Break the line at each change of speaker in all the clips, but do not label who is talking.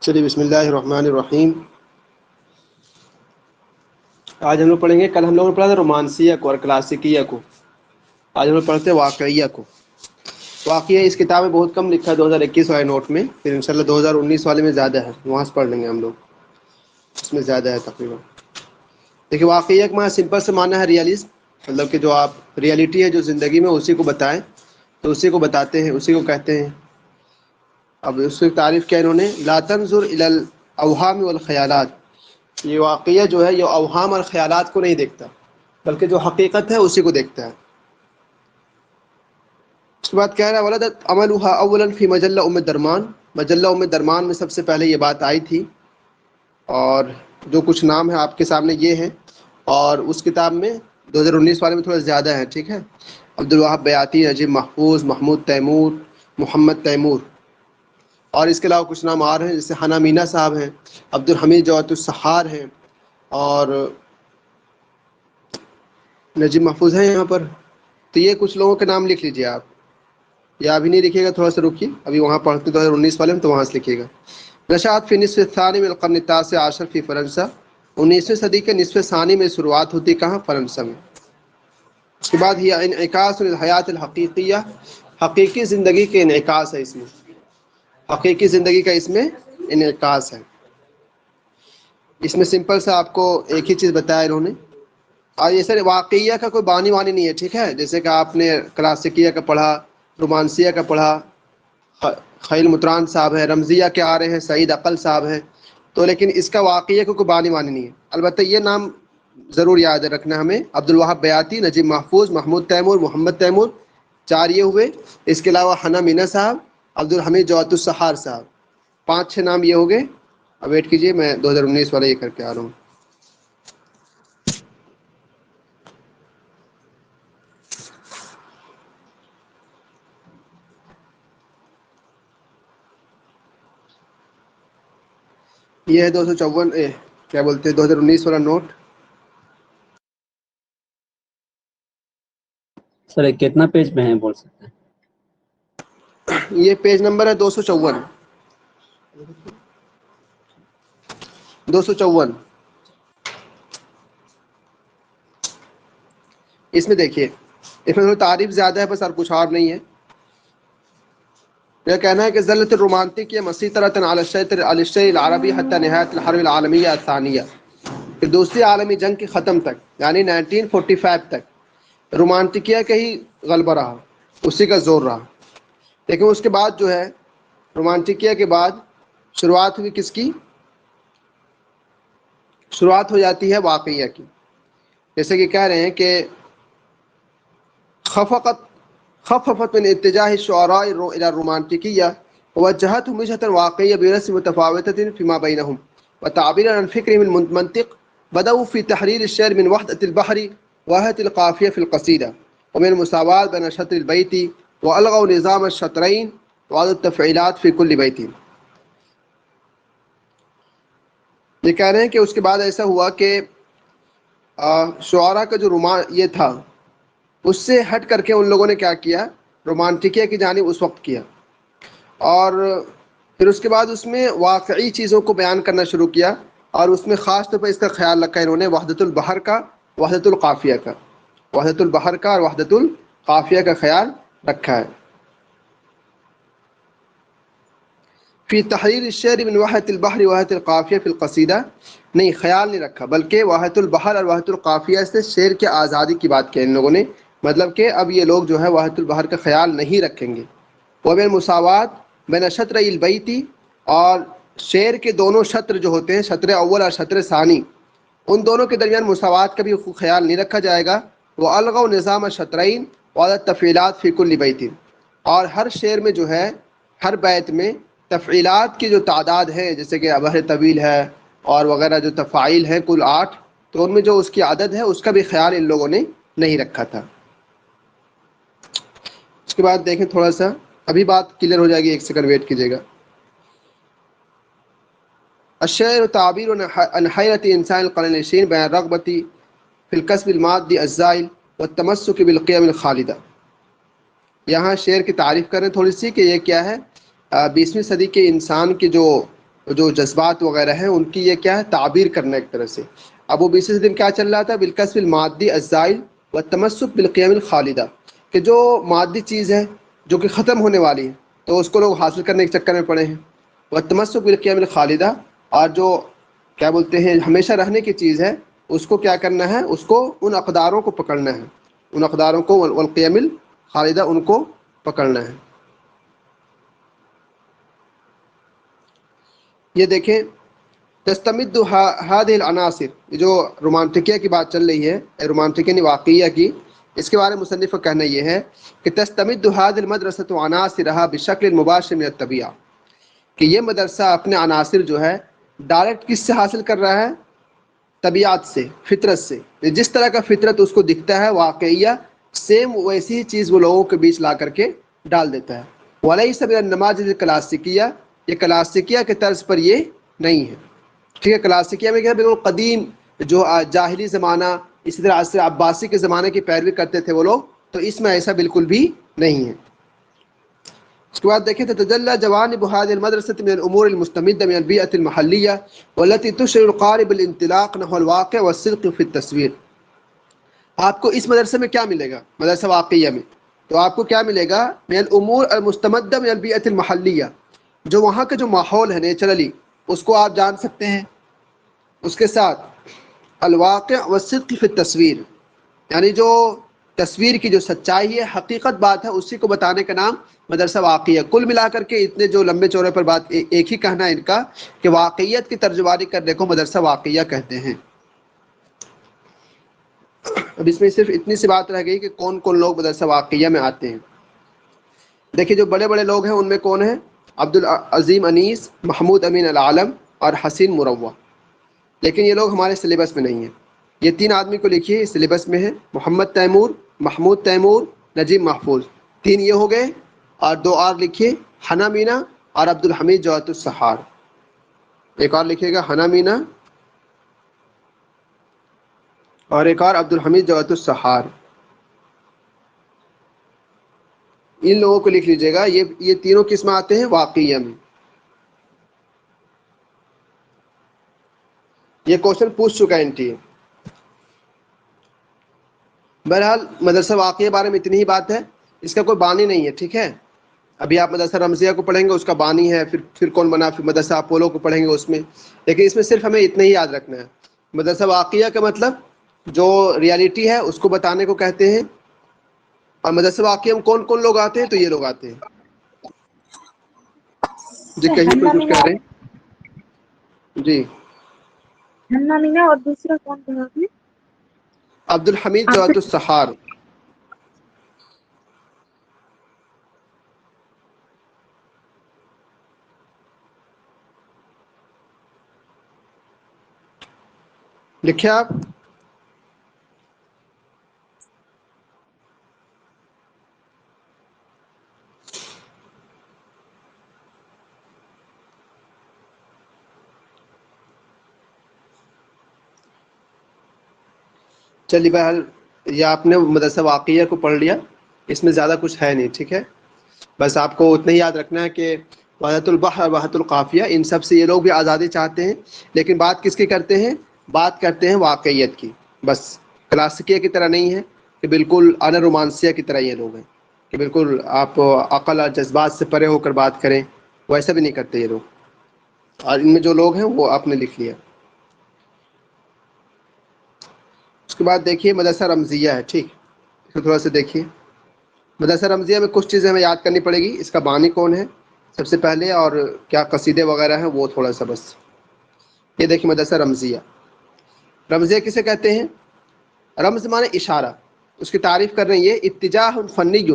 چلیے بسم اللہ الرحمن الرحیم. آج ہم لوگ پڑھیں گے. کل ہم لوگوں نے پڑھا تھا رومانسیہ کو اور کلاسیکیہ کو. آج ہم لوگ پڑھتے ہیں واقعیہ کو. واقعہ اس کتاب میں بہت کم لکھا ہے 2021 والے نوٹ میں، پھر انشاءاللہ 2019 والے میں زیادہ ہے، وہاں سے پڑھ لیں گے ہم لوگ. اس میں زیادہ ہے تقریباً. دیکھیے واقعیہ کا سمپل سے معنی ہے ریئلزم، مطلب کہ جو آپ ریئلٹی ہے جو زندگی میں اسی کو بتائیں، تو اسی کو بتاتے ہیں، اسی کو کہتے ہیں. اب اس کی تعریف کیا انہوں نے، لا تنظر الی الاوہام والخیالات. یہ واقعہ جو ہے یہ اوہام اور خیالات کو نہیں دیکھتا، بلکہ جو حقیقت ہے اسی کو دیکھتا ہے. اس کے بعد کہہ رہا ہے ولدت عملها اولا فی مجلہ ام درمان. مجلہ ام درمان میں سب سے پہلے یہ بات آئی تھی، اور جو کچھ نام ہے آپ کے سامنے یہ ہیں، اور اس کتاب میں 2019 والے میں تھوڑا زیادہ ہے. ٹھیک ہے. عبدالوہاب بیاتی، نجیب محفوظ، محمود تیمور، محمد تیمور، اور اس کے علاوہ کچھ نام اور ہیں جیسے حنا مینا صاحب ہیں، عبدالحمید جواد السحار ہیں، اور نجیب محفوظ ہیں یہاں پر. تو یہ کچھ لوگوں کے نام لکھ لیجئے آپ، یا ابھی نہیں لکھیے گا، تھوڑا سا رکیے، ابھی وہاں پڑھتے 2019 والے میں تو وہاں سے لکھیے گا. نشأت فی نصف الثانی من القرن التاسع عشر فی فرنسا. 19ویں صدی کے نصف ثانی میں شروعات ہوتی کہاں؟ فرنسا میں. اس کے بعد یہ انعکاس الحیات الحقیقیہ، حقیقی زندگی کے انعکاس ہے اس میں، حقیقی زندگی کا اس میں انعکاس ہے. اس میں سمپل سا آپ کو ایک ہی چیز بتایا انہوں نے. اور یہ سر واقعیہ کا کوئی بانی وانی نہیں ہے. ٹھیک ہے. جیسے کہ آپ نے کلاسیکیہ کا پڑھا، رومانسیہ کا پڑھا، خیل متران صاحب ہیں، رمزیہ کے آ رہے ہیں، سعید عقل صاحب ہیں، تو لیکن اس کا واقعیہ کو کوئی بانی وانی نہیں ہے. البتہ یہ نام ضرور یاد رکھنا ہمیں، عبدالوہاب بیاتی، نجیب محفوظ، محمود تیمور، محمد تیمور، 4 یہ ہوئے. اس کے علاوہ حنا مینا صاحب، عبدالحمید جواد السحار صاحب، 5-6 نام یہ ہو گئے. اب ویٹ کیجئے، میں 2019 والا یہ کر کے آ رہا ہوں. یہ ہے 254 کیا بولتے ہیں 2019 والا نوٹ.
سر کتنا پیج میں ہے بول سکتے ہیں؟
یہ پیج نمبر ہے 254. 254. اس میں دیکھیے، اس میں تعریف زیادہ ہے بس، اور کچھ اور نہیں ہے. یہ کہنا ہے کہ ظلت الرومانتک مسیطرۃ علی الشیء العربی حتی نہایت الحرب العالمیہ الثانیہ. کہ دوسری عالمی جنگ کے ختم تک، یعنی 1945 تک رومانتکیہ کا ہی غلبہ رہا، اسی کا زور رہا. لیکن اس کے بعد جو ہے، رومانتکیہ کے بعد شروعات ہوئی کس کی؟ شروعات ہو جاتی ہے واقعیہ کی. جیسے کہ کہہ رہے ہیں کہ خففت من اتجاہ الشعراء الى الرومانتکیہ ووجہتهم وجہة واقعیہ برسم متفاوتة فيما بينهم وتعبيرا عن فكرهم المنطق. بدأوا في تحرير الشعر من وحدة البحر ووحدة القافية في القصيدة ومن المساواة بين شطر البيت وألغوا نظام الشطرين وعدد التفعيلات في كل بيت. یہ کہہ رہے ہیں کہ اس کے بعد ایسا ہوا کہ شعراء کا جو یہ تھا، اس سے ہٹ کر کے ان لوگوں نے کیا کیا؟ رومانٹکیہ کی جانب اس وقت کیا، اور پھر اس کے بعد اس میں واقعی چیزوں کو بیان کرنا شروع کیا، اور اس میں خاص طور پر اس کا خیال رکھا انہوں نے وحدت البحر کا، وحدت القافیہ کا، وحدت البحر کا اور وحدت القافیہ کا خیال رکھا ہے. فی تحریر الشعر من وحدت البحر وحدت القافیہ فی القصیدہ. نہیں، خیال نہیں رکھا، بلکہ وحدت البحر اور وحدت القافیہ سے شعر کی آزادی کی بات کی ان لوگوں نے. مطلب کہ اب یہ لوگ جو ہے وحدت البحر کا خیال نہیں رکھیں گے. وبین مساوات بین شطرئی البیت، اور شعر کے دونوں شطر جو ہوتے ہیں، شطر اول اور شطر ثانی، ان دونوں کے درمیان مساوات کا بھی خیال نہیں رکھا جائے گا. وہ الغوا نظام الشطرین وعدد تفعیلات فی کل بیت، اور ہر شعر میں جو ہے، ہر بیت میں تفعیلات کی جو تعداد ہے، جیسے کہ بحر طویل ہے اور وغیرہ جو تفاعیل ہیں کل 8، تو ان میں جو اس کی عدد ہے اس کا بھی خیال ان لوگوں نے نہیں رکھا تھا. اس کے بعد دیکھیں تھوڑا سا، ابھی بات کلیئر ہو جائے گی، 1 سیکنڈ ویٹ کیجیے گا. الشعر تعبیر عن حیرة انسان القرن العشرین بین الرغبۃ فی الکسب المادی الزائل والتمسک بالقیم الخالدہ. یہاں شعر کی تعریف کریں تھوڑی سی، کہ یہ کیا ہے، 20ویں صدی کے انسان کی جو جو جذبات وغیرہ ہیں ان کی یہ کیا ہے تعبیر کرنا ایک طرح سے. اب وہ 20 دن کیا چل رہا تھا؟ بالکسب المادی الزائل والتمسک بالقیم الخالدہ، کہ جو مادی چیز ہے جو کہ ختم ہونے والی ہے تو اس کو لوگ حاصل کرنے کے چکر میں پڑے ہیں. والتمسک بالقیم الخالدہ، اور جو کیا بولتے ہیں ہمیشہ رہنے کی چیز ہے اس کو کیا کرنا ہے؟ اس کو ان اقداروں کو پکڑنا ہے، ان اقداروں کو، والقیم الخالدہ ان کو پکڑنا ہے. یہ دیکھیں تستمد هذه العناصر، یہ جو رومانٹکیہ کی بات چل رہی ہے، رومانٹکیہ واقعیہ کی، اس کے بارے میں مصنف کا کہنا یہ ہے کہ تستمد هذه المدرسة عناصرها بشکل مباشر من الطبیعہ، کہ یہ مدرسہ اپنے عناصر جو ہے ڈائریکٹ کس سے حاصل کر رہا ہے؟ طبیعت سے، فطرت سے. جس طرح کا فطرت اس کو دکھتا ہے واقعیہ، سیم ویسی ہی چیز وہ لوگوں کے بیچ لا کر کے ڈال دیتا ہے. وَلَيْسَ مِنَ النَّمَاذِجِ الکلاسیکیہ، یہ کلاسیکیہ کے طرز پر یہ نہیں ہے. ٹھیک ہے، کلاسیکیہ میں کیا بالکل قدیم جو جاہلی زمانہ، اسی طرح عصر عباسی کے زمانے کی پیروی کرتے تھے وہ لوگ، تو اس میں ایسا بالکل بھی نہیں ہے. اس کے بعد دیکھیں تتجلی جوانب هذه المدرسة من الامور المستمدة من البيئة المحلية والتي تشعر القارئ بالانطلاق نحو الواقع والصدق في التصویر. آپ کو اس مدرسے میں کیا ملے گا؟ مدرسہ واقعیہ میں تو آپ کو کیا ملے گا؟ من الامور المستمدة من البيئة المحلية، جو وہاں کا جو ماحول ہے نیچرلی اس کو آپ جان سکتے ہیں. اس کے ساتھ الواقع والصدق فی التصویر، یعنی جو تصویر کی جو سچائی ہے، حقیقت بات ہے، اسی کو بتانے کا نام مدرسہ واقعیہ. کل ملا کر کے اتنے جو لمبے چوڑے پر بات ایک ہی کہنا ہے ان کا کہ واقعیت کی ترجمانی کرنے کو مدرسہ واقعیہ کہتے ہیں. اب اس میں صرف اتنی سی بات رہ گئی کہ کون کون لوگ مدرسہ واقعیہ میں آتے ہیں. دیکھیے جو بڑے بڑے لوگ ہیں ان میں کون ہیں؟ عبدالعظیم انیس، محمود امین العالم اور حسین مروہ. لیکن یہ لوگ ہمارے سلیبس میں نہیں ہیں. یہ 3 آدمی کو لکھیے، سلیبس میں ہے: محمد تیمور، محمود تیمور، نجیب محفوظ. 3 یہ ہو گئے، اور 2 اور لکھیے: حنا مینا اور عبدالحمید جوہرۃ السحار. ایک اور لکھیے گا حنا مینا اور ایک اور عبدالحمید جوہرۃ السحار. ان لوگوں کو لکھ لیجیے گا. یہ تینوں کس میں آتے ہیں؟ واقعیہ میں. یہ کوشچن پوچھ چکا ہے NTA. بہرحال مدرسہ واقعہ بارے میں اتنی ہی بات ہے، اس کا کوئی بانی نہیں ہے. ٹھیک ہے، ابھی آپ مدرسہ رمزیہ کو پڑھیں گے، اس کا بانی ہے، پھر کون بنا، پھر مدرسہ اپولو کو پڑھیں گے اس میں. لیکن اس میں صرف ہمیں اتنا ہی یاد رکھنا ہے، مدرسہ واقعہ کا مطلب جو ریالٹی ہے اس کو بتانے کو کہتے ہیں. اور مدرسہ واقعہ میں کون کون لوگ آتے ہیں؟ تو یہ لوگ آتے ہیں. جی کہیں کوئی کچھ کہہ رہے ہیں؟ جی
حنا مینا اور دوسرا کون کہا آپ نے؟
عبدالحمید جوہرۃ السحار. لکھیں آپ. چلیے بہرحال یہ آپ نے مدرسہ واقعہ کو پڑھ لیا، اس میں زیادہ کچھ ہے نہیں. ٹھیک ہے، بس آپ کو اتنا ہی یاد رکھنا ہے کہ وحدت البحر وحدت القافیہ، ان سب سے یہ لوگ بھی آزادی چاہتے ہیں، لیکن بات کس کی کرتے ہیں؟ بات کرتے ہیں واقعیت کی. بس کلاسیکیہ کی طرح نہیں ہے کہ بالکل انا رومانسیہ کی طرح یہ لوگ ہیں کہ بالکل آپ عقل اور جذبات سے پرے ہو کر بات کریں، ویسا بھی نہیں کرتے یہ لوگ. اور ان میں جو لوگ ہیں وہ آپ نے لکھ لیا. اس کے بعد دیکھیے مدرسہ رمزیہ ہے. ٹھیک، اس کو تھوڑا سا دیکھیے. مدرسہ رمزیہ میں کچھ چیزیں ہمیں یاد کرنی پڑے گی. اس کا بانی کون ہے سب سے پہلے، اور کیا قصیدے وغیرہ ہیں وہ تھوڑا سا بس. یہ دیکھیے مدرسہ رمزیہ. رمزیہ کسے کہتے ہیں؟ رمز معنی اشارہ. اس کی تعریف کر رہے ہیں یہ اتجاہ فنی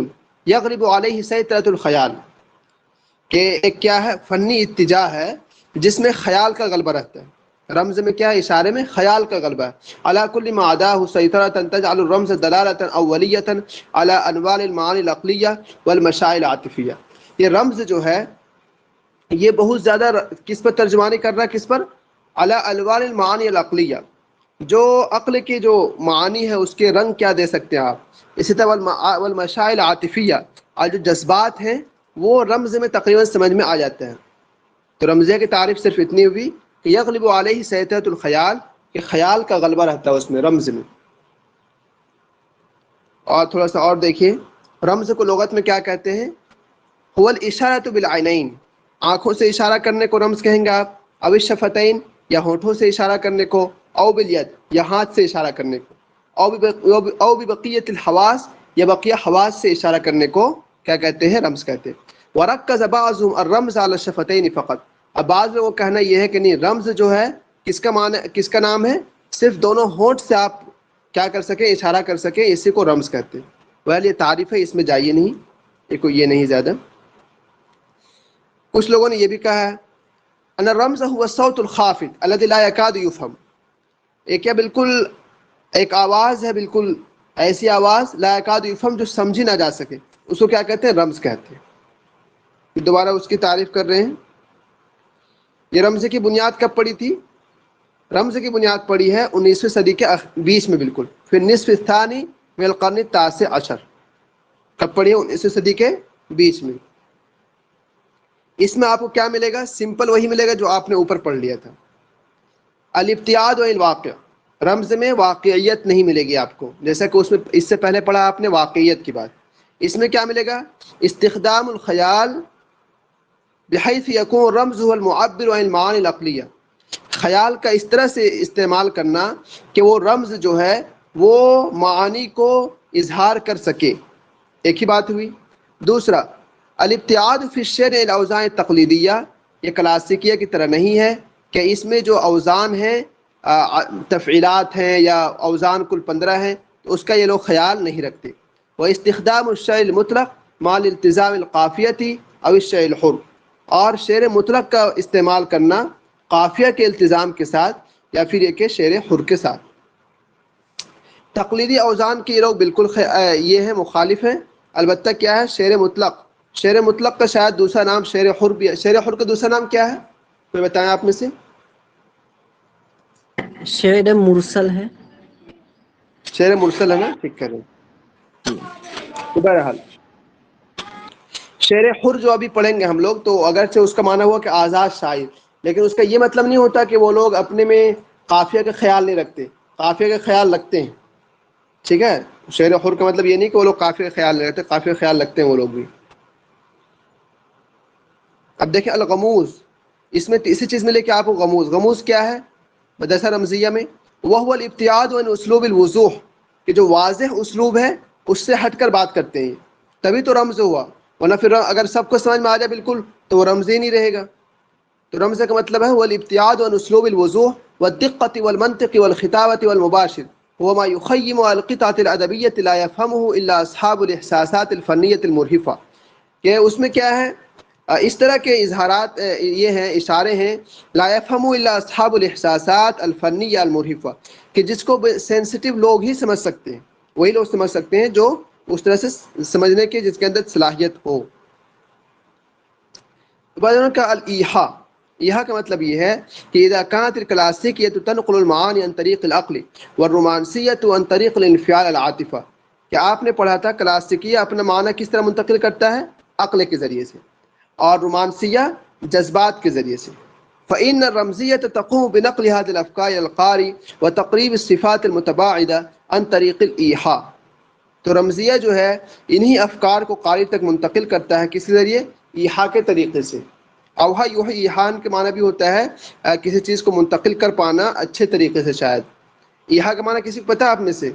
یغلب علیہ سیطرۃ الخیال، کہ ایک کیا ہے؟ فنی اتجاہ ہے جس میں خیال کا غلبہ رہتا ہے. رمز میں کیا ہے؟ اشارے میں خیال کا غلبہ ہے. علی کل ما عداہ سیطرۃ تجعل الرمز دلالۃ اولیۃ علی انواع المعانی العقلیہ والمشاعر العاطفیہ. یہ رمز جو ہے یہ بہت زیادہ کس پر ترجمانی کر رہا ہے؟ کس پر؟ علی انواع المعانی العقلیہ، جو عقل کی جو معانی ہے اس کے رنگ کیا دے سکتے ہیں آپ. اسی طرح والمشاعر العاطفیہ، اور جو جذبات ہیں وہ رمز میں تقریباً سمجھ میں آ جاتے ہیں. تو رمزیہ کی تعریف صرف اتنی ہوئی کہ یغلب علیہ سیطرۃ الخیال، کہ خیال کا غلبہ رہتا ہے اس میں، رمز میں۔ اور تھوڑا سا اور دیکھیے، رمز کو لغت میں کیا کہتے ہیں؟ هو الاشارۃ بالعینین، آنکھوں سے اشارہ کرنے کو رمز کہیں گے آپ، او الشفتین، یا ہونٹوں سے اشارہ کرنے کو، او بالید، یا ہاتھ سے اشارہ کرنے کو، او ببقیت الحواس، یا بقیہ حواس سے اشارہ کرنے کو کیا کہتے ہیں؟ رمز کہتے ہیں۔ ورکز بعضهم الرمز علی الشفتین فقط، اب بعض لوگوں کا کہنا یہ ہے کہ نہیں، رمز جو ہے کس کا معنی، کس کا نام ہے؟ صرف دونوں ہونٹ سے آپ کیا کر سکیں، اشارہ کر سکیں، اسی کو رمز کہتے ہیں۔ ویل یہ تعریف ہے، اس میں جائیے نہیں، یہ کوئی یہ نہیں زیادہ۔ کچھ لوگوں نے یہ بھی کہا ہے ان الرمز هو الصوت الخافت الذي لا يكاد يفهم، یہ کیا بالکل ایک آواز ہے، بالکل ایسی آواز لا يكاد يفهم جو سمجھی نہ جا سکے، اس کو کیا کہتے ہیں؟ رمز کہتے ہیں۔ دوبارہ اس کی تعریف کر رہے ہیں۔ یہ رمز کی بنیاد کب پڑی تھی؟ رمز کی بنیاد پڑی ہے 19ویں صدی کے بیچ میں، بالکل پھر نصف الثانی من القرن التاسع عشر، کب پڑی ہے؟ 19ویں صدی کے بیچ میں۔ اس میں آپ کو کیا ملے گا؟ سمپل وہی ملے گا جو آپ نے اوپر پڑھ لیا تھا، الابتعاد عن الواقع، رمز میں واقعیت نہیں ملے گی آپ کو، جیسا کہ اس سے پہلے پڑھا آپ نے واقعیت کی بات۔ اس میں کیا ملے گا؟ استخدام الخیال بحیث یکون رمز هو المعبر عن المعانی العقلیہ، خیال کا اس طرح سے استعمال کرنا کہ وہ رمز جو ہے وہ معانی کو اظہار کر سکے، ایک ہی بات ہوئی۔ دوسرا، الابتعاد فی الشعر عن الاوزان التقلیدیہ، یہ کلاسیکیہ کی طرح نہیں ہے کہ اس میں جو اوزان ہیں، تفعیلات ہیں یا اوزان کل 15 ہیں، تو اس کا یہ لوگ خیال نہیں رکھتے۔ واستخدام الشعر المطلق مع الالتزام القافیتی او الشعر الحر، اور شعر مطلق کا استعمال کرنا قافیہ کے التزام کے ساتھ یا پھر یہ کہ شعر حر کے ساتھ۔ تقلیدی اوزان کے یہ لوگ بالکل یہ ہے، مخالف ہیں۔ البتہ کیا ہے؟ شعر مطلق، شعر مطلق کا شاید دوسرا نام شعر حر بھی ہے۔ شعر حر کا دوسرا نام کیا ہے؟ کوئی بتائیں آپ میں سے؟
شعر مرسل ہے۔
شعر مرسل ہے نا، ٹھیک کریں۔ تو بہرحال شعر حر جو ابھی پڑھیں گے ہم لوگ، تو اگرچہ اس کا معنی ہوا کہ آزاد شاعر، لیکن اس کا یہ مطلب نہیں ہوتا کہ وہ لوگ اپنے میں قافیہ کا خیال نہیں رکھتے، قافیہ کا خیال رکھتے ہیں، ٹھیک ہے۔ شعر حر کا مطلب یہ نہیں کہ وہ لوگ قافیہ کا خیال نہیں رکھتے، قافیہ کا خیال رکھتے ہیں وہ لوگ بھی۔ اب دیکھیں الغموز، اس میں تیسری چیز ملے کہ آپ کو غموز۔ غموز کیا ہے مدرسہ رمزیہ میں؟ وہ الابتعاد عن اسلوب الوضوح، کہ جو واضح اسلوب ہے اس سے ہٹ کر بات کرتے ہیں، تبھی تو رمز ہوا، ورنہ پھر اگر سب کو سمجھ میں آ جائے بالکل تو وہ رمز ہی نہیں رہے گا۔ تو رمز کا مطلب ہے والابتعاد عن اسلوب الوضوح والدقة والمنطق والخطابة والمباشر هو ما يخيم على القطعة الأدبية لا يفهمه إلا أصحاب الإحساسات الفنية المرهفة، کہ اس میں کیا ہے؟ اس طرح کے اظہارات یہ ہیں، اشارے ہیں، لا يفهم الا اصحاب الاحساسات الفنیہ المرہفہ، کہ جس کو سینسٹیو لوگ ہی سمجھ سکتے ہیں، وہی لوگ سمجھ سکتے ہیں جو اس طرح سے سمجھنے کے جس کے اندر صلاحیت ہو۔ بعض کا الایحاء، ایحاء کا مطلب یہ ہے کہ اذا كانت الكلاسيكية تنقل المعاني عن طریق العقل والرومانسية عن طریق الانفعال العاطفہ، کہ آپ نے پڑھا تھا کلاسیکیہ اپنا معنی کس طرح منتقل کرتا ہے؟ عقل کے ذریعے سے، اور رومانسیہ جذبات کے ذریعے سے۔ فإن الرمزية تقوم بنقل هذه الأفكار إلى القارئ وتقريب الصفات المتباعدة عن طريق الإيحاء، تو رمزیہ جو ہے انہی افکار کو قاری تک منتقل کرتا ہے، کس ذریعے؟ ایحاء کے طریقے سے۔ اوحا یوحی، ایحان کے معنی بھی ہوتا ہے کسی چیز کو منتقل کر پانا اچھے طریقے سے شاید۔ ایحاء کا معنی کسی کو پتہ آپ میں سے؟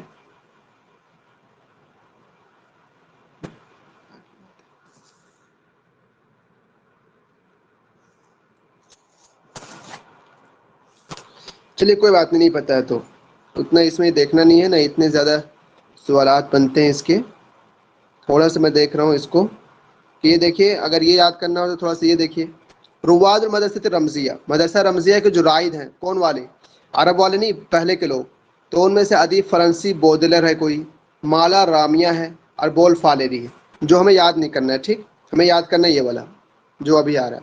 چلیے کوئی بات نہیں پتہ ہے تو اتنا اس میں دیکھنا نہیں ہے، نہ اتنے زیادہ سوالات بنتے ہیں اس کے۔ تھوڑا سا میں دیکھ رہا ہوں اس کو کہ یہ دیکھیے، اگر یہ یاد کرنا ہو تو تھوڑا سا یہ دیکھیے، رواد المدرسۃ رمزیہ، مدرسہ رمزیہ کے جو رائد ہیں، کون والے؟ عرب والے نہیں، پہلے کے لوگ۔ تو ان میں سے ادیب فرانسی بودلر ہے کوئی، مالا رامیہ ہے، اور بول فالیری ہے، جو ہمیں یاد نہیں کرنا ہے، ٹھیک؟ ہمیں یاد کرنا ہے یہ والا جو ابھی آ رہا ہے۔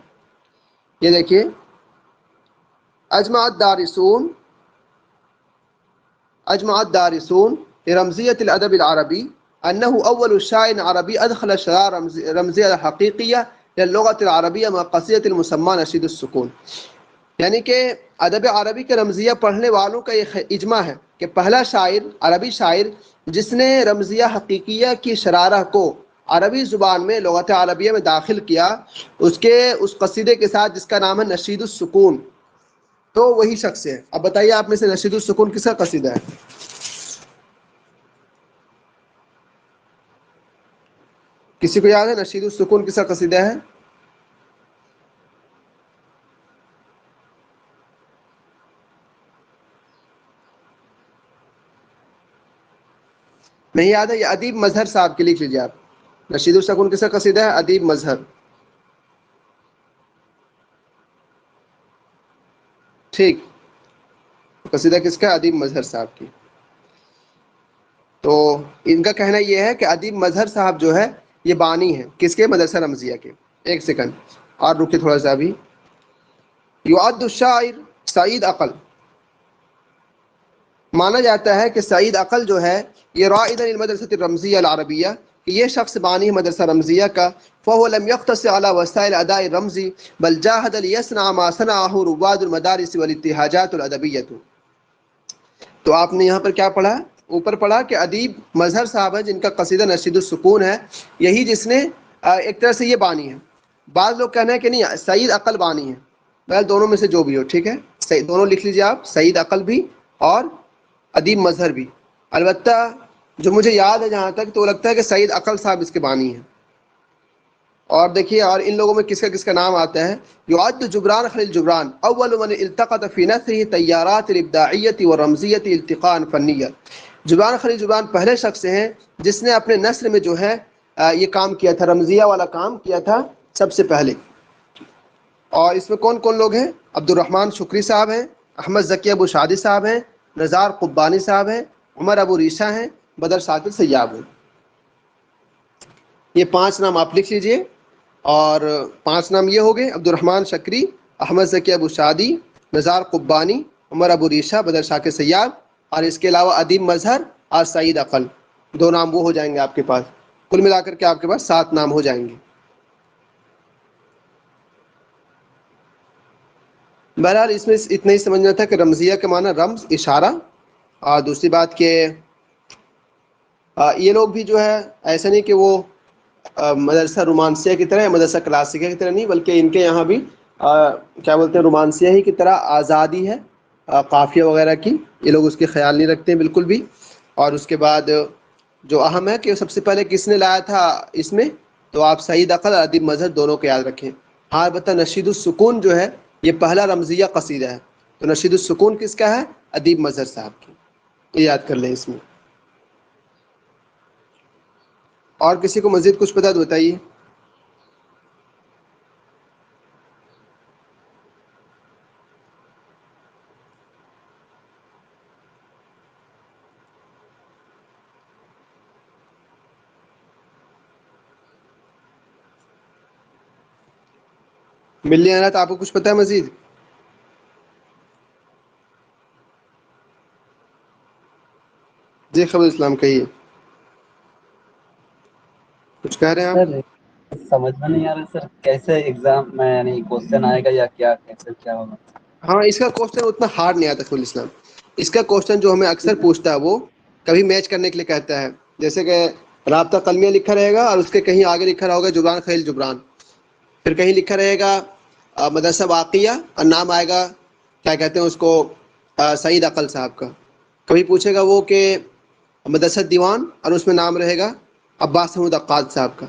یہ دیکھیے، اجمع الدارسون لرمزية الأدب العربي أنه أول شاعر عربي أدخل الشعراء الرمزية الحقيقية للغة العربية مع قصيدة المسمى نشيد السکون. یعنی کہ ادب عربی کے رمزیہ پڑھنے والوں کا یہ اجماع ہے کہ پہلا شاعر عربی شاعر جس نے رمزیہ حقیقیہ کی شرارہ کو عربی زبان میں لغت عربیہ میں داخل کیا اس قصیدے کے ساتھ جس کا نام ہے نشید السکون، تو وہی شخص ہے. اب بتائیے آپ میں سے نشید السکون کس کا قصیدہ ہے؟ کسی کو یاد ہے نشید السکون کس کا قصیدہ ہے؟ نہیں یاد ہے؟ یہ ادیب مظہر صاحب کے لکھ لیجیے آپ. نشید السکون کس کا قصیدہ ہے؟ ادیب مظہر. ٹھیک، قصیدہ کس کا؟ ادیب مظہر صاحب کی. تو ان کا کہنا یہ ہے کہ ادیب مظہر صاحب جو ہے یہ بانی ہے کس کے؟ مدرسہ رمزیہ کے. ایک سیکنڈ اور رکے تھوڑا سا ابھی. یعد الشاعر سعید عقل، مانا جاتا ہے کہ سعید عقل جو ہے یہ رائد المدرسہ الرمزیہ العربیہ، کہ یہ شخص بانی ہے مدرسہ رمزیہ کا. فهو لم يقتصر على وسائل اداء الرمز بل جاهد ليصنع ما صنعه رواد المدارس والاتحاجات الادبیہ. تو آپ نے یہاں پر کیا پڑھا؟ اوپر پڑھا کہ ادیب مظہر صاحب ہے جن کا قصیدہ نشید السکون ہے، یہی جس نے ایک طرح سے یہ بانی ہے. بعض لوگ کہنا ہے کہ نہیں سعید عقل بانی ہے. بہرحال دونوں میں سے جو بھی ہو ٹھیک ہے، دونوں لکھ لیجیے آپ، سعید عقل بھی اور ادیب مظہر بھی. البتہ جو مجھے یاد ہے جہاں تک تو لگتا ہے کہ سعید عقل صاحب اس کے بانی ہیں. اور دیکھیے اور ان لوگوں میں کس کا نام آتا ہے. یعد جبران خلیل جبران اول من التقط في نثره تیارات الابداعیت والرمزیت التقاء فنیہ. جبران خلیل جبران پہلے شخص ہیں جس نے اپنے نثر میں جو ہے یہ کام کیا تھا، رمزیہ والا کام کیا تھا سب سے پہلے. اور اس میں کون کون لوگ ہیں؟ عبد الرحمن شکری صاحب ہیں، احمد ذکی ابو شادی صاحب ہیں، نزار قبانی صاحب ہیں، عمر ابو ریشہ ہیں، بدر ثاقب سیاب ہیں. یہ 5 نام آپ لکھ لیجئے. اور 5 نام یہ ہو گئے: عبد الرحمن شکری، احمد ذکی ابو شادی، نزار قبانی، عمر ابو ریشہ، بدر ثاقب سیاب، اور اس کے علاوہ ادیب مظہر اور سعید عقل. 2 نام وہ ہو جائیں گے آپ کے پاس. کل ملا کر کے آپ کے پاس 7 نام ہو جائیں گے. بہرحال اس میں اتنا ہی سمجھنا تھا کہ رمزیہ کے معنی رمز، اشارہ. اور دوسری بات کہ یہ لوگ بھی جو ہے ایسا نہیں کہ وہ مدرسہ رومانسیہ کی طرح، مدرسہ کلاسیکہ کی طرح نہیں، بلکہ ان کے یہاں بھی کیا بولتے ہیں رومانسیہ ہی کی طرح آزادی ہے قافیہ وغیرہ کی. یہ لوگ اس کے خیال نہیں رکھتے ہیں بالکل بھی. اور اس کے بعد جو اہم ہے کہ سب سے پہلے کس نے لایا تھا اس میں، تو آپ سعید عقل اور ادیب مظہر دونوں کو یاد رکھیں. ہاں البتہ نشید السکون جو ہے یہ پہلا رمزیہ قصیدہ ہے. تو نشید السکون کس کا ہے؟ ادیب مظہر صاحب کی. یہ یاد کر لیں اس میں. اور کسی کو مزید کچھ پتہ تو بتائیے. ملنے آنا تو آپ کو کچھ پتہ ہے مزید؟ جی خبر اسلام کہیے، کچھ کہہ رہے ہیں آپ؟
سر سمجھ میں نہیں آ رہا سر، کیسے ایگزام میں یعنی کوشچن آئے گا یا کیا، کیسے کیا ہوگا؟
ہاں اس کا کوشچن اتنا ہارڈ نہیں آتا خبر اسلام. اس کا کوشچن جو ہمیں اکثر پوچھتا ہے وہ کبھی میچ کرنے کے لیے کہتا ہے. جیسے کہ رابطہ قلمیہ لکھا رہے گا اور اس کے کہیں آگے لکھا رہا ہوگا جبران خلیل جبران، پھر کہیں لکھا رہے گا مدرسہ واقعہ اور نام آئے گا کیا کہتے ہیں اس کو سعید عقل صاحب کا. کبھی پوچھے گا وہ کہ مدرسہ دیوان اور اس میں نام رہے گا عباس حمود عقاد صاحب کا.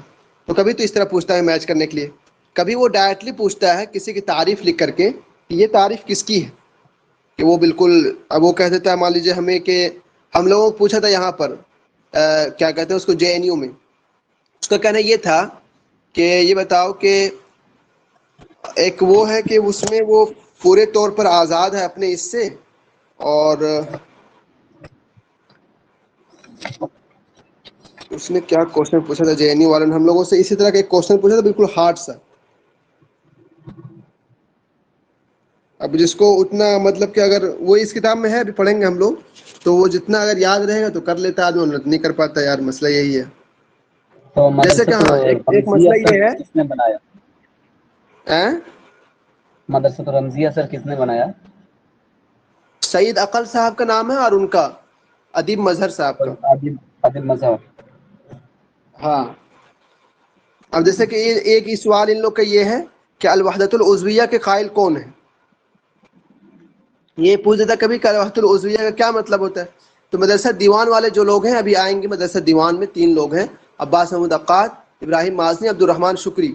تو کبھی تو اس طرح پوچھتا ہے میچ کرنے کے لیے. کبھی وہ ڈائریکٹلی پوچھتا ہے کسی کی تعریف لکھ کر کے کہ یہ تعریف کس کی ہے، کہ وہ بالکل اب وہ کہہ دیتا ہے مان لیجیے ہمیں کہ ہم لوگوں کو پوچھا تھا یہاں پر کیا کہتے ہیں اس کو JNU میں. اس کا کہنا یہ تھا کہ یہ بتاؤ کہ ایک وہ ہے کہ اس میں وہ پورے طور پر آزاد ہے اپنے اس سے، اور اس نے کیا کوشچن پوچھا تھا JNU والوں نے ہم لوگوں سے، اسی طرح کا ایک کوشچن پوچھا تھا بالکل ہارڈ سا. اب جس کو اتنا مطلب کہ اگر وہ اس کتاب میں ہے ابھی پڑھیں گے ہم لوگ تو وہ جتنا اگر یاد رہے گا تو کر لیتا آدمی، نہیں کر پاتا یار، مسئلہ یہی ہے.
تو
جیسے کہ
مدرسۃ
ہاں ایک
رمزیہ
مسئلہ یہ ہے.
کس نے بنایا؟ مدرسۃ رمزیہ سر کس نے بنایا؟
سعید عقل صاحب کا نام ہے اور ان کا ادیب مظہر صاحب کا.
عادل مظہر.
ہاں. اب جیسے کہ ایک ہی سوال ان لوگ کا یہ ہے کہ الوحدۃ العضویہ کے قائل کون ہیں. یہ پوچھ دیتا کبھی کہ الوحدۃ العضویہ کا کیا مطلب ہوتا ہے. تو مدرسہ دیوان والے جو لوگ ہیں ابھی آئیں گے مدرسہ دیوان میں 3 لوگ ہیں، عباس محمود عقاد، ابراہیم مازنی، عبد الرحمن شکری.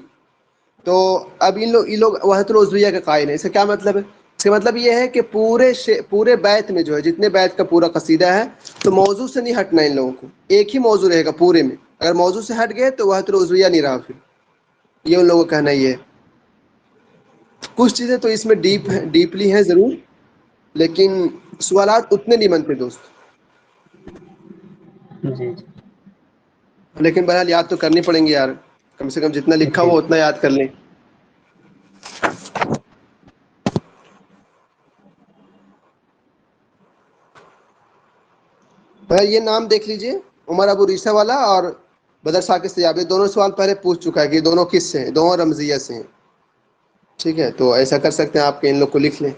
تو اب یہ لوگ وحدۃ العضویہ کے قائل ہیں. اس کا کیا مطلب ہے؟ اس کا مطلب یہ ہے کہ پورے بیت میں جو ہے جتنے بیت کا پورا قصیدہ ہے تو موضوع سے نہیں ہٹنا ان لوگوں کو، ایک ہی موضوع رہے گا پورے میں. اگر موضوع سے ہٹ گئے تو وحدۃ العضویہ نہیں رہا. پھر یہ ان لوگوں کا کہنا یہ ہے. کچھ چیزیں تو اس میں ڈیپلی ہیں ضرور، لیکن سوالات اتنے نہیں بنتے دوست.
جی.
لیکن بہرحال یاد تو کرنی پڑیں گی یار، کم سے کم جتنا لکھا ہوا اتنا یاد کر لیں. یہ نام دیکھ لیجئے، عمر ابو ریسہ والا اور بدر ثاقب سیاب، یہ دونوں سوال پہلے پوچھ چکا ہے کہ یہ دونوں کس سے ہیں، دونوں رمزیہ سے ہیں. ٹھیک ہے، تو ایسا کر سکتے ہیں آپ کہ ان لوگ کو لکھ لیں.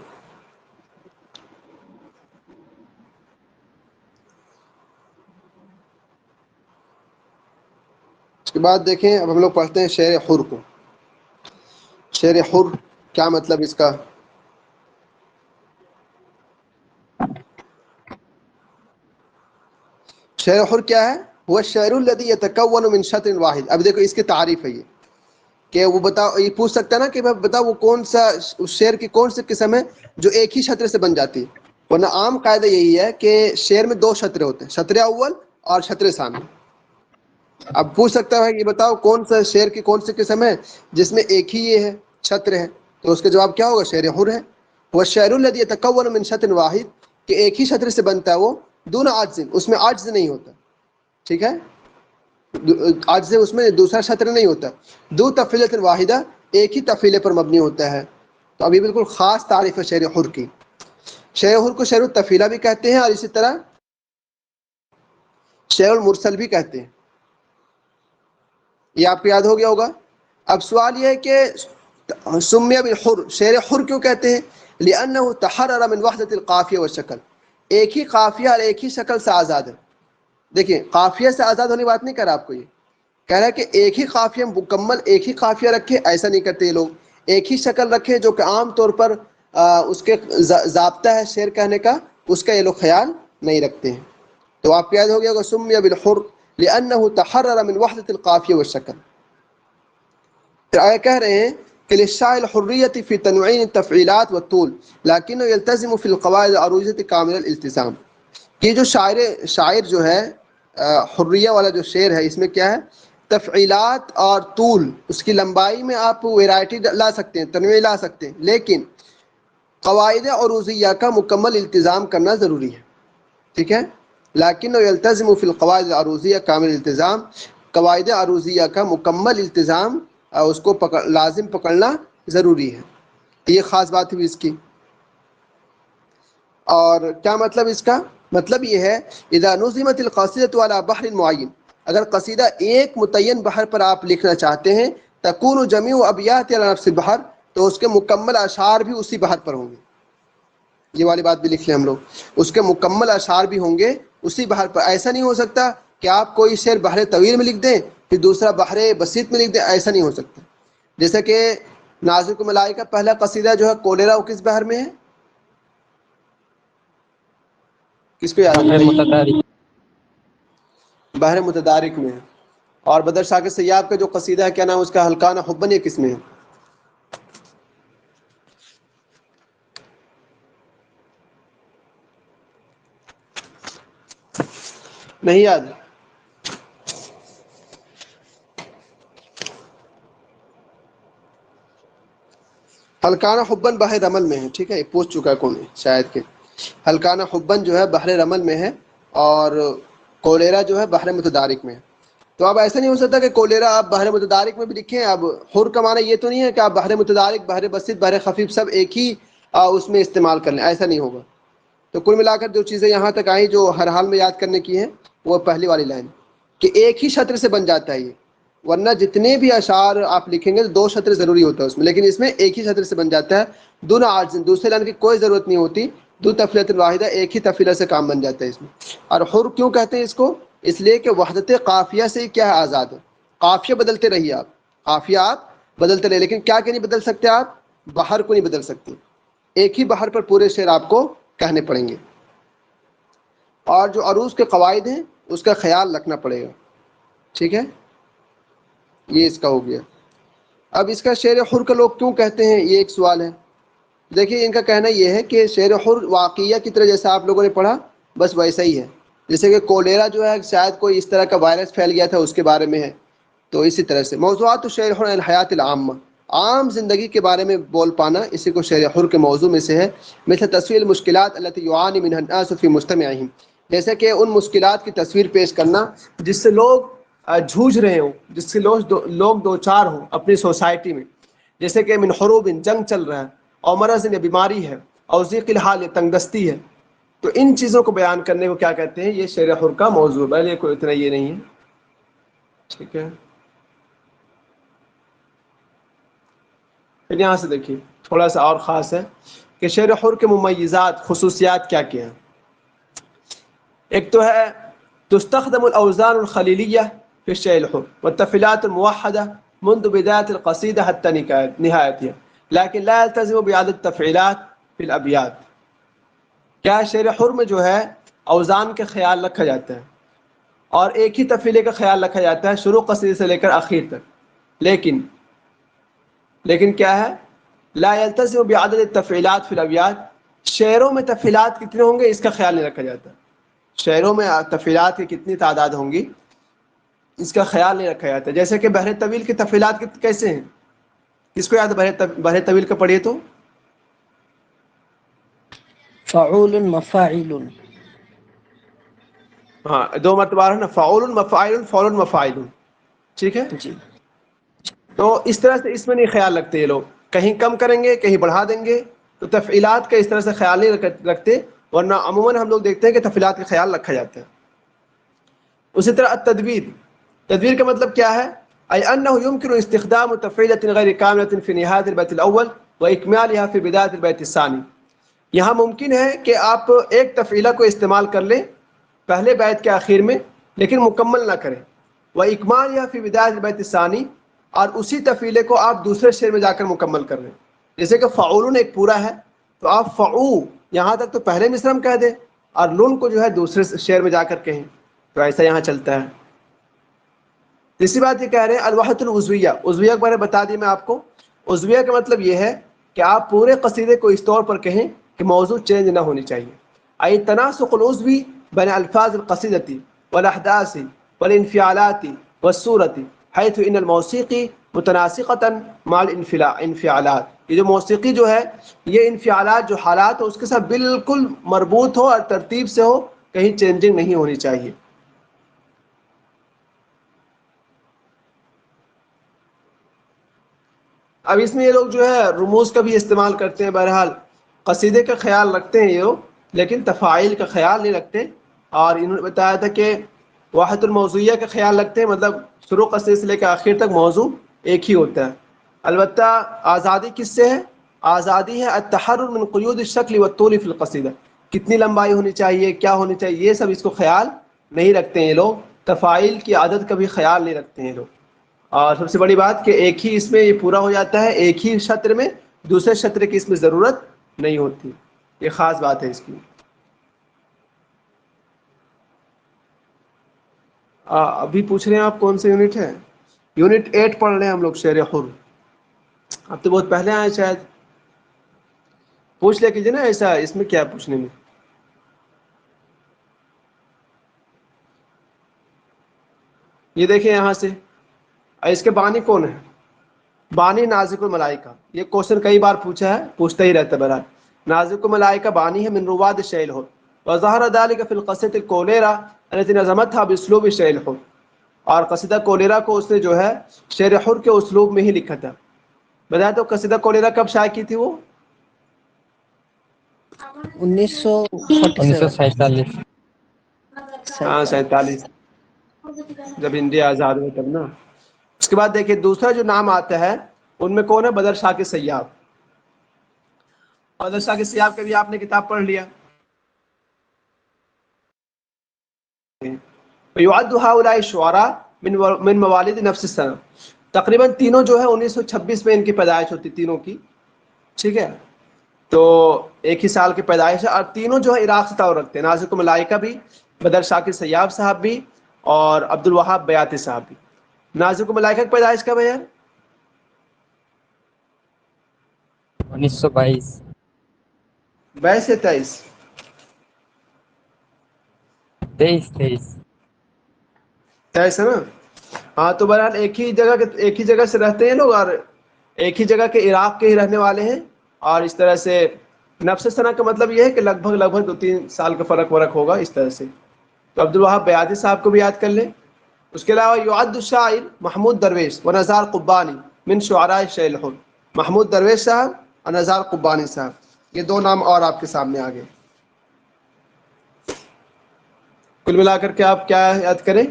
اس کے بعد دیکھیں اب ہم لوگ پڑھتے ہیں شعر حر کو. شعر حر کیا مطلب اس کا؟ شعر حر کیا ہے؟ وہ الشعر الذي يتكون من شطر واحد. اب دیکھو اس کی تعریف ہے یہ کہ وہ بتاؤ، یہ پوچھ سکتا ہے نا کہ بتاؤ وہ کون سا اس شعر کی کون سی قسم ہے جو ایک ہی شطر سے بن جاتی ہے. ورنہ عام قاعدہ یہی ہے کہ شعر میں 2 شطر ہوتے ہیں، شطر اول اور شطر ثانی. اب پوچھ سکتا ہے کہ بتاؤ کون سا شعر کی کون سی قسم ہے جس میں ایک ہی یہ ہے شطر ہے، تو اس کا جواب کیا ہوگا؟ شعر حر ہے. وہ الشعر الذي يتكون من شطر واحد، کہ ایک ہی شطر سے بنتا ہے وہ، دون عجز، اس میں عجز نہیں ہوتا. ٹھیک ہے، عجز اس میں دوسرا شطر نہیں ہوتا. دو تفعیلۃ واحدہ، ایک ہی تفعیلے پر مبنی ہوتا ہے. تو ابھی بالکل خاص تعریف ہے شعر حر کی. شعر حر کو شعر التفیلہ بھی کہتے ہیں اور اسی طرح شعر المرسل بھی کہتے ہیں. یہ آپ کو یاد ہو گیا ہوگا. اب سوال یہ ہے کہ سمیہ بالحر، شعر حر کیوں کہتے ہیں؟ لأنه تحرر من وحدۃ القافیہ والشکل، ایک ہی قافیہ اور ایک ہی شکل سے آزاد ہے. دیکھیں قافیہ سے آزاد ہونے کی بات نہیں کر رہا آپ کو، یہ کہہ رہا ہے کہ ایک ہی قافیہ مکمل ایک ہی قافیہ رکھے، ایسا نہیں کرتے یہ لوگ. ایک ہی شکل رکھے جو کہ عام طور پر اس کے ضابطہ ہے شعر کہنے کا، اس کا یہ لوگ خیال نہیں رکھتے ہیں. تو آپ کو یاد ہو گیا ہوگا سمیہ بالحر لأنه تحرر من وحدۃ القافیہ والشکل. پھر آگے کہہ رہے ہیں کہ للشاعر الحریۃ فی تنوین التفعیلات والطول لکنہ یلتزم فی القواعد العروضیۃ کامل الالتزام. یہ جو شاعر جو ہے حریہ والا جو شعر ہے، اس میں کیا ہے؟ تفعیلات اور طول، اس کی لمبائی میں آپ ویرائٹی لا سکتے ہیں، تنوع لا سکتے ہیں، لیکن قواعد عروضیہ کا مکمل التزام کرنا ضروری ہے. ٹھیک ہے، لیکن یلتزم فی القواعد العروضیہ کامل التزام، قواعد عروضیہ کا مکمل التزام اس کو لازم پکڑنا ضروری ہے. یہ خاص بات ہوئی اس کی. اور کیا مطلب اس کا؟ مطلب یہ ہے اذا نظمت القصیدۃ علی بحر معین، اگر قصیدہ ایک متعین بحر پر آپ لکھنا چاہتے ہیں، تکون جمیع ابیات علی نفس البحر، تو اس کے مکمل اشعار بھی اسی بحر پر ہوں گے. یہ والی بات بھی لکھ لیں ہم لوگ، اس کے مکمل اشعار بھی ہوں گے اسی بحر پر. ایسا نہیں ہو سکتا کہ آپ کوئی شعر بحر طویل میں لکھ دیں پھر دوسرا بحر بسیط میں لکھ دیں، ایسا نہیں ہو سکتا. جیسے کہ نازک الملائکہ کا پہلا قصیدہ جو ہے کولیرا، وہ کس بحر میں ہے؟ کس کو یاد ہے؟ بحر متدارک میں ہے. اور بدر ثاقب سیاب کا جو قصیدہ ہے کیا نام اس کا؟ ہلکانہ حبن، یہ کس میں ہے؟ نہیں یاد؟ ہلکانہ حبن بحر رمل میں ہے. ٹھیک ہے، یہ پوچھ چکا ہے کون ہے شاید کہ ہلکانہ حبن جو ہے بحر رمل میں ہے اور کولیرا جو ہے بحر متدارک میں ہے. تو اب ایسا نہیں ہو سکتا کہ کولیرا آپ بحر متدارک میں بھی لکھیں. اب حر کا معنی یہ تو نہیں ہے کہ آپ بحر متدارک، بحر بسیط، بحر خفیف سب ایک ہی اس میں استعمال کر لیں، ایسا نہیں ہوگا. تو کل ملا کر جو چیزیں یہاں تک آئیں جو ہر حال میں یاد کرنے کی ہیں، وہ پہلی والی لائن کہ ایک ہی شطر سے بن جاتا ہے یہ. ورنہ جتنے بھی اشعار آپ لکھیں گے تو 2 شطر ضروری ہوتا ہے اس میں، لیکن اس میں ایک ہی شطر سے بن جاتا ہے. دون عاجز، دوسرے لائن کی کوئی ضرورت نہیں ہوتی. دو تفیلۃ واحدہ، ایک ہی تفیلہ سے کام بن جاتا ہے اس میں. اور حر کیوں کہتے ہیں اس کو؟ اس لیے کہ وحدت قافیہ سے کیا ہے؟ آزاد ہے. قافیہ بدلتے رہیے آپ، قافیہ آپ بدلتے رہیے، لیکن کیا کہ نہیں بدل سکتے آپ؟ بحر کو نہیں بدل سکتے. ایک ہی بحر پر پورے شعر آپ کو کہنے پڑیں گے. اور جو عروض کے قواعد ہیں اس کا خیال رکھنا پڑے گا. ٹھیک ہے، یہ اس کا ہو گیا. اب اس کا شعر حر کا لوگ کیوں کہتے ہیں، یہ ایک سوال ہے. دیکھیے ان کا کہنا یہ ہے کہ شعر حر واقعہ کی طرح جیسا آپ لوگوں نے پڑھا بس ویسا ہی ہے. جیسے کہ کولیرا جو ہے شاید کوئی اس طرح کا وائرس پھیل گیا تھا اس کے بارے میں ہے، تو اسی طرح سے موضوعات شعر حر الحیات العامہ، عام زندگی کے بارے میں بول پانا اسی کو شعر حر کے موضوع میں سے ہے. مثل تصویر المشکلات التي يعاني منها الناس في مجتمعهم، جیسے کہ ان مشکلات کی تصویر پیش کرنا جس سے لوگ جھوج رہے ہوں، جس سے لوگ دوچار ہوں اپنی سوسائٹی میں. جیسے کہ من حروب، جنگ چل رہا ہے، اور مرض بیماری ہے، اور ضیق الحال تنگ دستی ہے. تو ان چیزوں کو بیان کرنے کو کیا کہتے ہیں؟ یہ شعر حر کا موضوع ہے. بھلے کوئی اتنا یہ نہیں ہے. ٹھیک ہے، پھر یہاں سے دیکھیے تھوڑا سا اور خاص ہے کہ شعر حر کے ممیزات، خصوصیات کیا کیا ہیں. ایک تو ہے تستخدم الاوزان الخلیلیہ فی الشعر الحر والتفعیلات الموحدہ منذ بداية القصیدہ حتى نہایتها، لیکن لا يلتزم بعدد تفعیلات فی الابیات. کیا شعر حر میں جو ہے اوزان کا خیال رکھا جاتا ہے اور ایک ہی تفعیلے کا خیال رکھا جاتا ہے شروع قصیدے سے لے کر آخر تک، لیکن کیا ہے؟ لا يلتزم بعدد التفعیلات فی الابیات، شعروں میں تفعیلات کتنے ہوں گے اس کا خیال نہیں رکھا جاتا. شعروں میں تفعیلات کی کتنی تعداد ہوں گی اس کا خیال نہیں رکھا جاتا. جیسے کہ بحر طویل کی تفعیلات کیسے ہیں؟ کس کو یاد ہے بحر طویل کا؟ پڑھیے تو.
فعول مفاعل.
ہاں 2 مرتبہ ہے نا، فعول مفاعل فعول مفاعل. ٹھیک ہے،
جی.
تو اس طرح سے اس میں نہیں خیال رکھتے یہ لوگ، کہیں کم کریں گے کہیں بڑھا دیں گے. تو تفعیلات کا اس طرح سے خیال نہیں رکھتے، ورنہ عموماً ہم لوگ دیکھتے ہیں کہ تفعیلات کا خیال رکھا جاتا ہے. اسی طرح التدویر، تدویر کا مطلب کیا ہے؟ أي أنه يمكن استخدام تفعيلة غير كاملة في نهاية البيت الأول وإكمالها في بداية البيت الثاني. یہاں ممکن ہے کہ آپ ایک تفعیلہ کو استعمال کر لیں پہلے بیت کے آخر میں لیکن مکمل نہ کریں. وإكمالها في بداية البيت الثاني، اور اسی تفعیلے کو آپ دوسرے شعر میں جا کر مکمل کر لیں. جیسے کہ فعولن ایک پورا ہے تو آپ فعو یہاں تک تو پہلے مصرع میں کہہ دیں اور لن کو جو ہے دوسرے شعر میں جا کر کہیں. تو ایسا یہاں چلتا ہے. تیسری بات یہ کہہ رہے ہیں الوحدۃ العضویہ، عضویہ کے بارے میں بتا دی میں آپ کو. عضویہ کا مطلب یہ ہے کہ آپ پورے قصیدے کو اس طور پر کہیں کہ موضوع چینج نہ ہونی چاہیے. أي تناسق العضوی بین الفاظ القصیدۃ والاحداث والانفعالات والصورۃ حيث ان الموسیقی متناسقۃ مع الانفعالات. یہ جو موسیقی جو ہے یہ انفعالات جو حالات ہو اس کے ساتھ بالکل مربوط ہو اور ترتیب سے ہو، کہیں چینجنگ نہیں ہونی چاہیے. اب اس میں یہ لوگ جو ہے رموز کا بھی استعمال کرتے ہیں. بہرحال قصیدے کا خیال رکھتے ہیں یہ لوگ لیکن تفاعل کا خیال نہیں رکھتے. اور انہوں نے بتایا تھا کہ واحد الموضوعیہ کا خیال رکھتے ہیں، مطلب شروع قصیدے سے لے کر آخر تک موضوع ایک ہی ہوتا ہے. البتہ آزادی کس سے ہے؟ آزادی ہے التحرر من قیود الشکل والطول فی القصیدہ، کتنی لمبائی ہونی چاہیے، کیا ہونی چاہیے، یہ سب اس کو خیال نہیں رکھتے ہیں یہ لوگ. تفاعل کی عدد کا بھی خیال نہیں رکھتے ہیں یہ لوگ. اور سب سے بڑی بات کہ ایک ہی اس میں یہ پورا ہو جاتا ہے، ایک ہی شطر میں، دوسرے شطر کی اس میں ضرورت نہیں ہوتی. یہ خاص بات ہے اس کی. ابھی پوچھ رہے ہیں آپ کون سے یونٹ ہے؟ یونٹ 8 پڑھ رہے ہیں ہم لوگ شعر حر. اب تو بہت پہلے آئے شاید. پوچھ لے کیجیے نا، ایسا اس میں کیا پوچھنے میں. یہ دیکھیں یہاں سے اس کے بانی کون ہے؟ بانی نازک الملائکہ. یہ کوشچن کئی بار پوچھا ہے، پوچھتا ہی رہتا ہے. بہرحال نازک الملائکہ بانی ہے من رواد الشعر الحر وظہر ذلك في القصیدۃ الکولیرا التي نظمتها باسلوب الشعر الحر. اور قصیدہ کولیرا کو اس نے جو ہے شعر حر کے اسلوب میں ہی لکھا تھا. بتایا تو قصیدہ کولیرا کب شائع کی تھی وہ؟
1947.
1947.
ہاں 47، جب انڈیا آزاد ہوا تب نا. اس کے بعد دیکھیے دوسرا جو نام آتا ہے ان میں کون ہے؟ بدر شاہ کے سیاب. بدر شاہ کے سیاب کا بھی آپ نے کتاب پڑھ لیا. یعد هؤلاء الشعراء من موالد نفس السنہ. تقریباً تینوں جو ہے 1926 میں ان کی پیدائش ہوتی تینوں کی. ٹھیک ہے، تو ایک ہی سال کی پیدائش ہے، اور تینوں جو ہے عراق سے تعلق رکھتے ہیں. نازک ملائکہ بھی، بدر شاہ کے سیاب صاحب بھی، اور عبد الوہاب بیاتی صاحب بھی. نازک ملائکہ کی پیدائش کب ہے یار؟
1922.
22 یا 23؟
23.
23 ہے نا. ہاں تو بہرحال ایک ہی جگہ سے رہتے ہیں لوگ، اور ایک ہی جگہ کے عراق کے ہی رہنے والے ہیں. اور اس طرح سے نفس سنہ کا مطلب یہ ہے کہ لگ بھگ 2-3 سال کا فرق ہوگا اس طرح سے. تو عبد الوہاب بیاتی صاحب کو بھی یاد کر لیں. اس کے علاوہ یعد الشاعر محمود درویش و نزار قبانی من شعراء الشعر الحر. محمود درویش صاحب اور نزار قبانی صاحب، یہ دو نام اور آپ کے سامنے آ گئے. کل ملا کر کے آپ کیا یاد کریں؟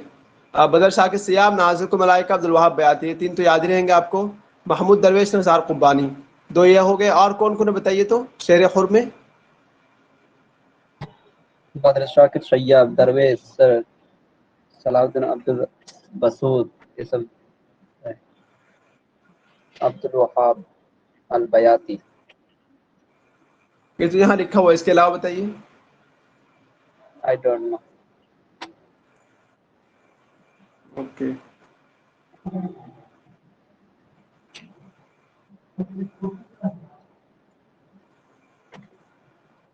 بدر شاہ کے سیاب، نازک ملائکہ، عبد الوہاب بیاتی، یہ تین تو یاد ہی رہیں گے آپ کو. محمود درویش، نزار قبانی، دو یہ ہو گئے. اور کون کون بتائیے تو شعر حر میں؟
بدر شاہ کے سیاب، درویش، سر صلاح الدین عبد البسود، یہ سب ہے. عبد الوہاب البیاتی.
یہ تو یہاں لکھا ہوا ہے، اس کے علاوہ بتائیے.
I don't know.
اوکے.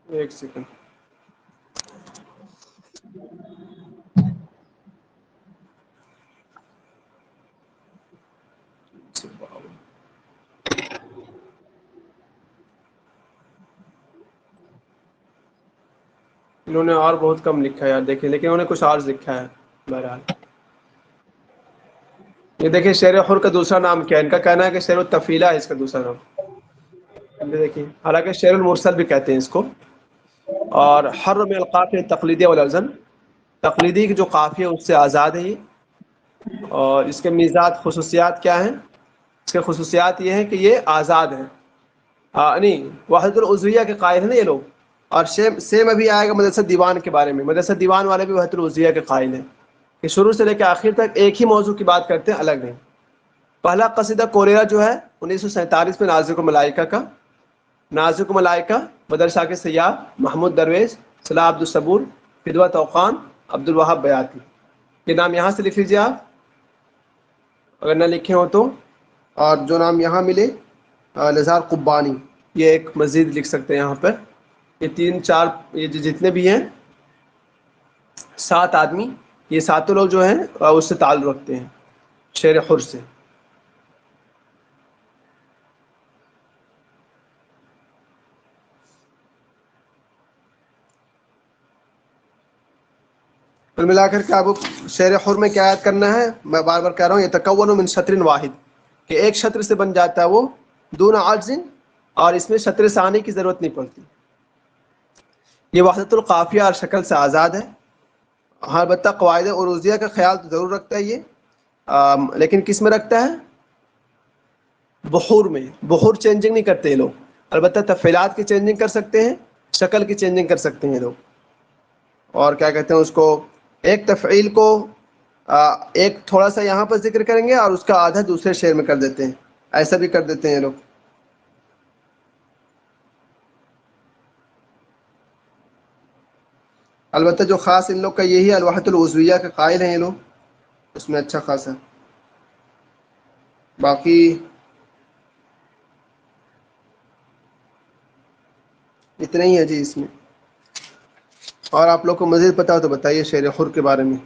ایک سیکنڈ. انہوں نے اور بہت کم لکھا ہے یار، دیکھیں، لیکن انہوں نے کچھ اور لکھا ہے. بہرحال یہ دیکھیں شعر حر کا دوسرا نام کیا ہے؟ ان کا کہنا ہے کہ شعر التفیلہ ہے اس کا دوسرا نام. دیکھیں، حالانکہ شعر المرسل بھی کہتے ہیں اس کو. اور حر میں القافیہ تقلیدیہ والوزن، تقلیدی کی جو قافیہ اس سے آزاد ہے یہ. اور اس کے میزات خصوصیات کیا ہیں؟ اس کے خصوصیات یہ ہیں کہ یہ آزاد ہیں. نہیں، وحدت العضویہ کے قائل ہیں نا یہ لوگ. اور سیم ابھی آئے گا مدرسہ دیوان کے بارے میں. مدرسہ دیوان والے بھی وحدت العضویہ کے قائل ہیں کہ شروع سے لے کے آخر تک ایک ہی موضوع کی بات کرتے ہیں، الگ نہیں. پہلا قصیدہ کوریرا جو ہے 1947 میں، نازک ملائکہ کا. نازک ملائکہ، بدر شاہ کے سیاب، محمود درویش، صلاح عبد الصبور، فدوہ توقان، عبد الوہاب بیاتی. یہ نام یہاں سے لکھ لیجیے آپ اگر نہ لکھے ہوں تو. اور جو نام یہاں ملے نزار قبانی، یہ ایک مزید لکھ سکتے ہیں یہاں پر. یہ 3-4 یہ جتنے بھی ہیں 7 آدمی، یہ ساتوں لوگ جو ہیں اس سے تعلق رکھتے ہیں شعر حر سے. کل ملا کر کے آپ کو شعر حر میں کیا یاد کرنا ہے؟ میں بار بار کہہ رہا ہوں، یہ تکون من شطر واحد، کہ ایک شطر سے بن جاتا ہے وہ، دون عجز، اور اس میں شطر ثانی کی ضرورت نہیں پڑتی. یہ وحدت القافیہ اور شکل سے آزاد ہے. ہاں البتہ قواعد عروضیہ کا خیال تو ضرور رکھتا ہے یہ، لیکن کس میں رکھتا ہے؟ بحور میں. بحور چینجنگ نہیں کرتے یہ لوگ. البتہ تفعیلات کی چینجنگ کر سکتے ہیں، شکل کی چینجنگ کر سکتے ہیں یہ لوگ. اور کیا کہتے ہیں اس کو، ایک تفعیل کو ایک تھوڑا سا یہاں پر ذکر کریں گے اور اس کا آدھا دوسرے شعر میں کر دیتے ہیں. ایسا بھی کر دیتے ہیں یہ لوگ. البتہ جو خاص ان لوگ کا یہی الوحدت العضویہ کے قائل ہیں یہ لوگ، اس میں اچھا خاصا. باقی اتنا ہی ہے جی اس میں. اور آپ لوگ کو مزید پتا ہو تو بتائیے شعر حر کے بارے میں.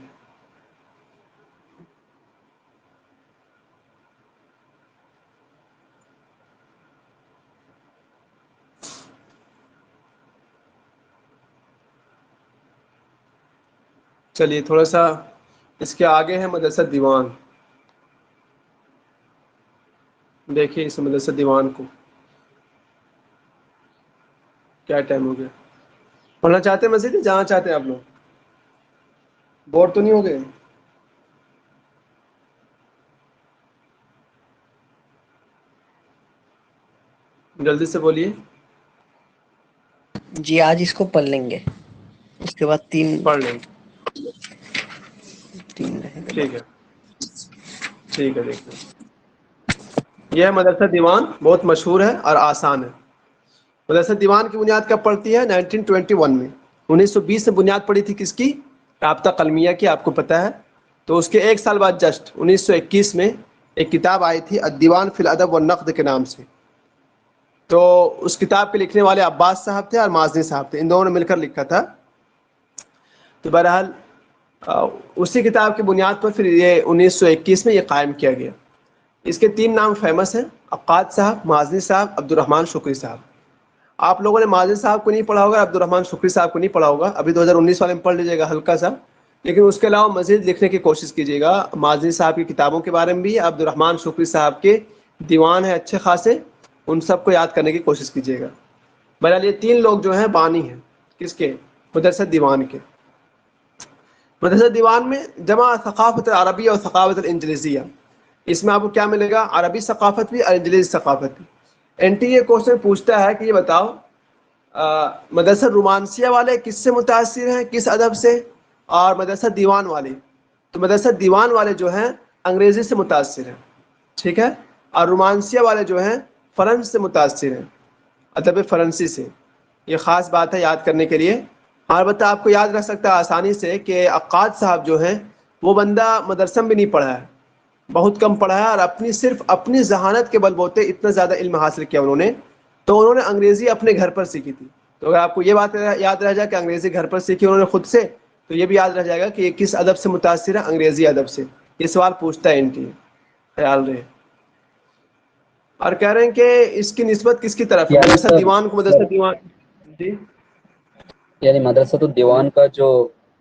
چلیے تھوڑا سا اس کے آگے ہے مدرسہ دیوان. دیکھیے اس مدرسہ دیوان کو کیا ٹائم ہو گیا. پڑھنا چاہتے ہیں مزید؟ جانا چاہتے ہیں آپ لوگ؟ بور تو نہیں ہو گئے؟ جلدی سے بولیے.
جی آج اس کو پڑھ لیں گے, اس کے بعد
پڑھ لیں.
تین رہے گا.
ٹھیک ہے ٹھیک ہے. دیکھیں یہ مدرسہ دیوان بہت مشہور ہے اور آسان ہے. مدرسہ دیوان کی بنیاد کب پڑتی ہے؟ 1921 میں. 1920 میں بنیاد پڑی تھی کس کی؟ رابطہ قلمیہ کی, آپ کو پتہ ہے. تو اس کے ایک سال بعد جسٹ 1921 میں ایک کتاب آئی تھی الدیوان فی الادب والنقد کے نام سے. تو اس کتاب کے لکھنے والے عباس صاحب تھے اور مازنی صاحب تھے, ان دونوں نے مل کر لکھا تھا. تو بہرحال اسی کتاب کی بنیاد پر پھر یہ 1921 میں یہ قائم کیا گیا. اس کے 3 نام فیمس ہیں, عقاد صاحب, مازنی صاحب, عبد الرحمن شکری صاحب. آپ لوگوں نے مازنی صاحب کو نہیں پڑھا ہوگا, عبد الرحمن شکری صاحب کو نہیں پڑھا ہوگا. ابھی 2019 والے میں پڑھ لیجیے گا ہلکا سا, لیکن اس کے علاوہ مزید لکھنے کی کوشش کیجیے گا مازنی صاحب کی کتابوں کے بارے میں بھی. عبد الرحمن شکری صاحب کے دیوان ہیں اچھے خاصے, ان سب کو یاد کرنے کی کوشش کیجیے گا. بہرحال یہ 3 لوگ جو ہیں بانی ہیں کس کے؟ مدرسہ دیوان کے. مدرسہ دیوان میں جمع ثقافت العربی اور ثقافت الانجلیزیہ. اس میں آپ کو کیا ملے گا؟ عربی ثقافت بھی اور انجلیزی ثقافت بھی. NT یہ کوشچن پوچھتا ہے کہ یہ بتاؤ مدرسہ رومانسیہ والے کس سے متاثر ہیں, کس ادب سے, اور مدرسہ دیوان والے. تو مدرسہ دیوان والے جو ہیں انگریزی سے متاثر ہیں, ٹھیک ہے, اور رومانسیہ والے جو ہیں فرانس سے متاثر ہیں, ادب فرانسی سے. یہ خاص بات ہے یاد کرنے کے لیے. البتہ آپ کو یاد رکھ سکتا ہے آسانی سے کہ عقاد صاحب جو ہیں وہ بندہ مدرسہ میں بھی نہیں پڑھا ہے, بہت کم پڑھا ہے, اور صرف اپنی ذہانت کے بل بوتے اتنا زیادہ علم حاصل کیا انہوں نے. تو انہوں نے انگریزی اپنے گھر پر سیکھی تھی. تو اگر آپ کو یہ بات یاد رہ جائے کہ انگریزی گھر پر سیکھی انہوں نے خود سے, تو یہ بھی یاد رہ جائے گا کہ یہ کس ادب سے متاثر ہے, انگریزی ادب سے. یہ سوال پوچھتا ہے NT, خیال رہے. اور کہہ رہے ہیں کہ اس کی نسبت کس کی طرف ہے؟
یعنی
مدرسہ
سر
دیوان کو مدرسہ دیوان. جی
یعنی مدرسہ تو دیوان کا جو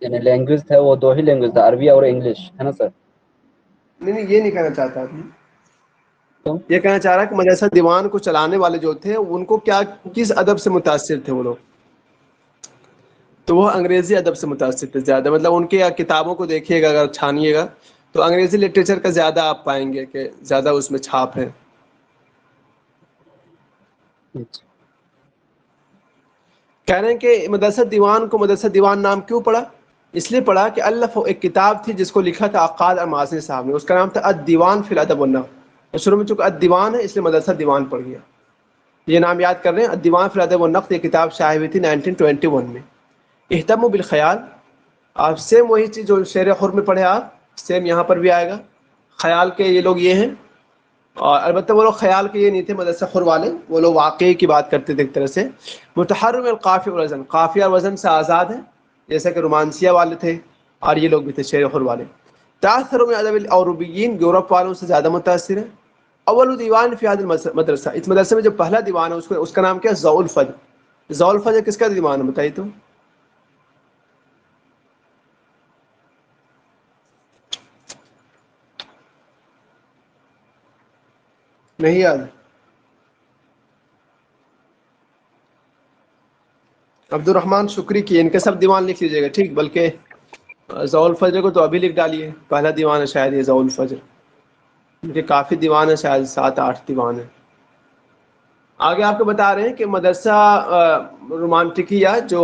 یعنی لینگویج تھا وہ 2 ہی لینگویج تھا, عربی اور انگلش, ہے نا سر؟
نہیں یہ نہیں کہنا چاہتا آپ.
تو
یہ کہنا چاہ رہا ہے کہ مدرسہ دیوان کو چلانے والے جو تھے ان کو کیا کس ادب سے متاثر تھے وہ لوگ؟ تو وہ انگریزی ادب سے متاثر تھے زیادہ. مطلب ان کے کتابوں کو دیکھیے گا, اگر چھانیے گا تو انگریزی لٹریچر کا زیادہ آپ پائیں گے کہ زیادہ اس میں چھاپ ہے. کہہ رہے ہیں کہ مدرسہ دیوان کو مدرسہ دیوان نام کیوں پڑا؟ اس لیے پڑھا کہ الف ایک کتاب تھی جس کو لکھا تھا عقاد اور مازنی صاحب نے, اس کا نام تھا الدیوان فی الادب والنقد. شروع میں چونکہ الدیوان ہے اس لیے مدرسہ دیوان پڑھ گیا. یہ نام یاد کر رہے ہیں, الدیوان فی الادب والنقد. یہ کتاب شائع ہوئی تھی 1921 میں. اہتموا بالخیال, آپ سیم وہی چیز جو شعر خور میں پڑھے آپ, سیم یہاں پر بھی آئے گا. خیال کے یہ لوگ یہ ہیں, اور البتہ وہ لوگ خیال کے یہ نہیں تھے مدرسہ خور والے, وہ لوگ واقعی کی بات کرتے تھے ایک طرح سے. متحرم القافیہ والوزن, قافیہ اور وزن سے آزاد ہیں, جیسا کہ رومانسیہ والے تھے اور یہ لوگ بھی تھے شعر خور والے. تاثر من ادب الاوروبیین, یورپ والوں سے زیادہ متاثر ہیں. اول دیوان فی هذا المدرسہ, اس مدرسے میں جو پہلا دیوان ہے اس کا نام کیا ہے؟ ضوء الفجر. ضوء الفجر کس کا دیوان ہے بتائیے تو؟ نہیں یاد؟ عبد الرحمن شکری کی, ان کے سب دیوان لکھ لیجیے گا, ٹھیک. بلکہ ضوء الفجر کو تو ابھی لکھ ڈالیے, پہلا دیوان ہے شاید یہ ضوء الفجر. ان کے کافی دیوان ہیں, شاید 7-8 دیوان ہیں. آگے آپ کو بتا رہے ہیں کہ مدرسہ رومانٹکیہ جو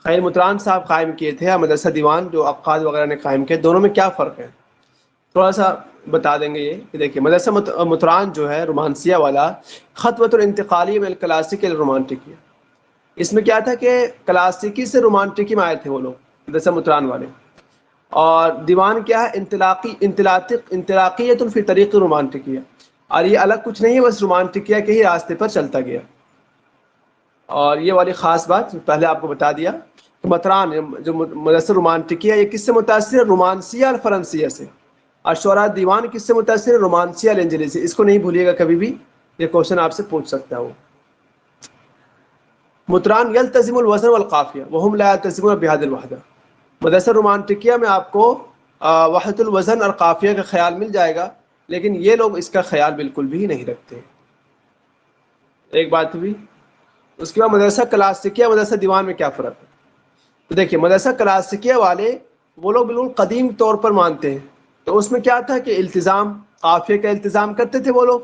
خیر مطران صاحب قائم کیے تھے, اور مدرسہ دیوان جو عقاد وغیرہ نے قائم کیا, دونوں میں کیا فرق ہے تھوڑا سا بتا دیں گے. یہ کہ دیکھیے مدرسہ مطران جو ہے رومانسیہ والا, خطوۃ الانتقالیہ من الکلاسیک الى رومانٹکیہ. اس میں کیا تھا کہ کلاسیکی سے رومانٹکی میں آئے تھے وہ لوگ, مدرسہ مطران والے. اور دیوان کیا ہے؟ انطلاقیۃ فی طریق رومانٹکیہ, اور یہ الگ کچھ نہیں ہے, بس رومانٹکیہ کے ہی راستے پر چلتا گیا. اور یہ والی خاص بات پہلے آپ کو بتا دیا کہ مطران جو مدرسہ رومانٹکیہ یہ کس سے متاثر ہے؟ رومانسیہ اور فرانسیہ سے. اور شعراء دیوان کس سے متاثر ہے؟ رومانسیہ اور انجلیزی. اس کو نہیں بھولیے گا کبھی بھی, یہ کوشچن آپ سے پوچھ سکتا ہوں. مطران یلتزم الوزن والقافیہ وهم لا یلتزمون بهذه الوحدہ. مدرسہ رومانٹکیہ میں آپ کو وحدۃ الوزن اور قافیہ کا خیال مل جائے گا, لیکن یہ لوگ اس کا خیال بالکل بھی نہیں رکھتے. ایک بات بھی. اس کے بعد مدرسہ کلاسیکیہ مدرسہ دیوان میں کیا فرق ہے؟ تو دیکھیے مدرسہ کلاسیکیہ والے وہ لوگ بالکل قدیم طور پر مانتے ہیں. تو اس میں کیا تھا کہ التزام, قافیہ کا التزام کرتے تھے وہ لوگ,